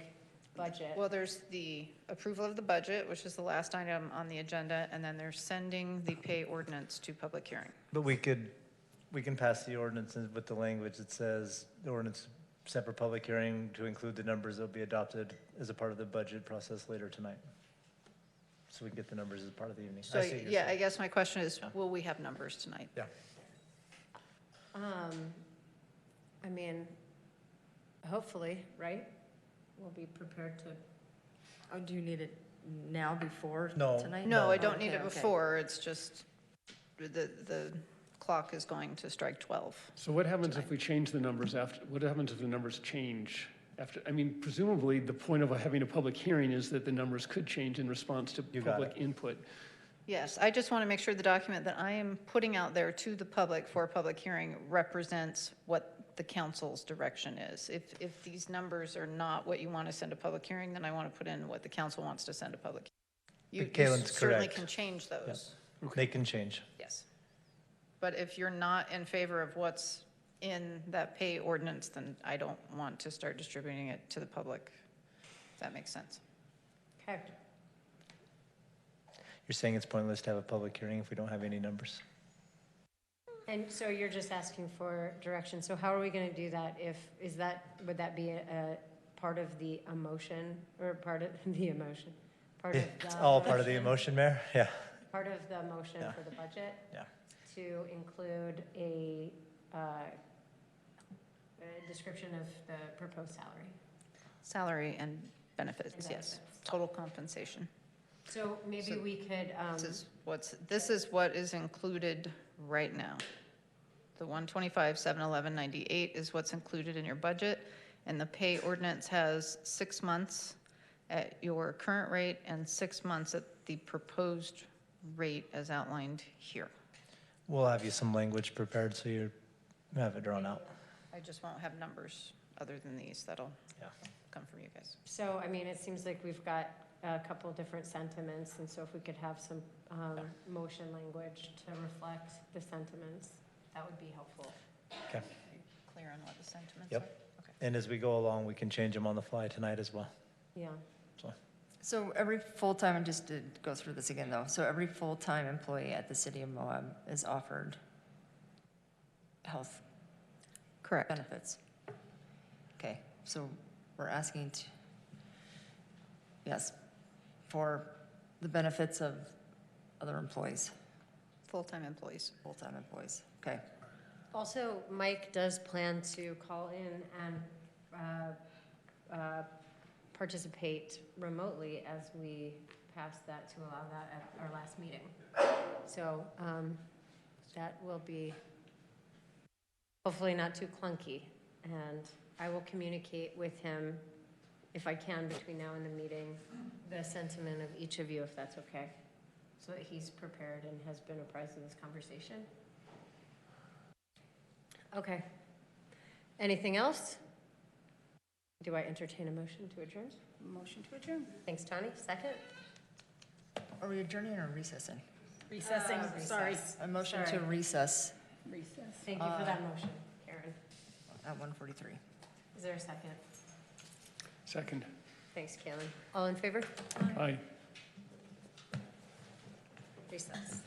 budget. Well, there's the approval of the budget, which is the last item on the agenda, and then there's sending the pay ordinance to public hearing. But we can pass the ordinance with the language that says the ordinance set for public hearing to include the numbers that will be adopted as a part of the budget process later tonight. So we can get the numbers as part of the evening. So, I see what you're yeah, I saying. guess my question is, will we have numbers tonight? Yeah. I mean, hopefully, right? We'll be prepared to. Oh, do you need it now before No. tonight? No, I Oh, don't need okay, it okay. before, it's just, the clock is going to strike 12. So what happens if we change the numbers after, what happens if the numbers change after, I mean, presumably, the point of having a public hearing is that the numbers could change in response to You got public it. input. Yes, I just want to make sure the document that I am putting out there to the public for a public hearing represents what the council's direction is. If these numbers are not what you want to send a public hearing, then I want to put in what the council wants to send a public. You Caitlin's certainly correct. can change those, They can change. yes. But if you're not in favor of what's in that pay ordinance, then I don't want to start distributing it to the public, if that makes sense. Okay. You're saying it's pointless to have a public hearing if we don't have any numbers? And so you're just asking for direction. So how are we going to do that? Would that be a part of the emotion or part of the emotion? Part of It's the all part of the motion? emotion, Mayor? Yeah. Part of the motion Yeah. for the budget? Yeah. To include a description of the proposed salary. Salary and benefits, And yes. benefits. Total compensation. So maybe So we could, This is what is included right now. The 125, 711, 98 is what's included in your budget, and the pay ordinance has 6 months at your current rate and 6 months at the proposed rate as outlined here. We'll have you some language prepared so you have it drawn out. I just won't have numbers other than these. That'll Yeah. come from you guys. so, I mean, it seems like we've got a couple different sentiments, and so if we could have some motion language to reflect the sentiments, that would be helpful. Okay. Clear on what the sentiments Yep. are? Okay. And as we go along, we can change them on the fly tonight as well. Yeah. So every full-time, and just to go through this again though, so every full-time employee at the city of Moab is offered health Correct. benefits? Okay, so we're asking to, yes, for the benefits of other employees, Full-time employees. full-time employees, okay. Also, Mike does plan to call in and participate remotely as we pass that to allow that at our last meeting. So that will be hopefully not too clunky. And I will communicate with him, if I can, between now and the meeting, the sentiment of each of you, if that's okay, so that he's prepared and has been apprised of this conversation. Okay. Anything else? Do I entertain a motion to adjourn? Motion to adjourn. Thanks, Tony. Second? Are we adjourning or recessing? Recessing, sorry. A motion to Sorry. recess Recess. Thank you for that motion, Karen. at 1:43. Is there a second? Second. Thanks, Kaylee. All in favor? Aye. Recess.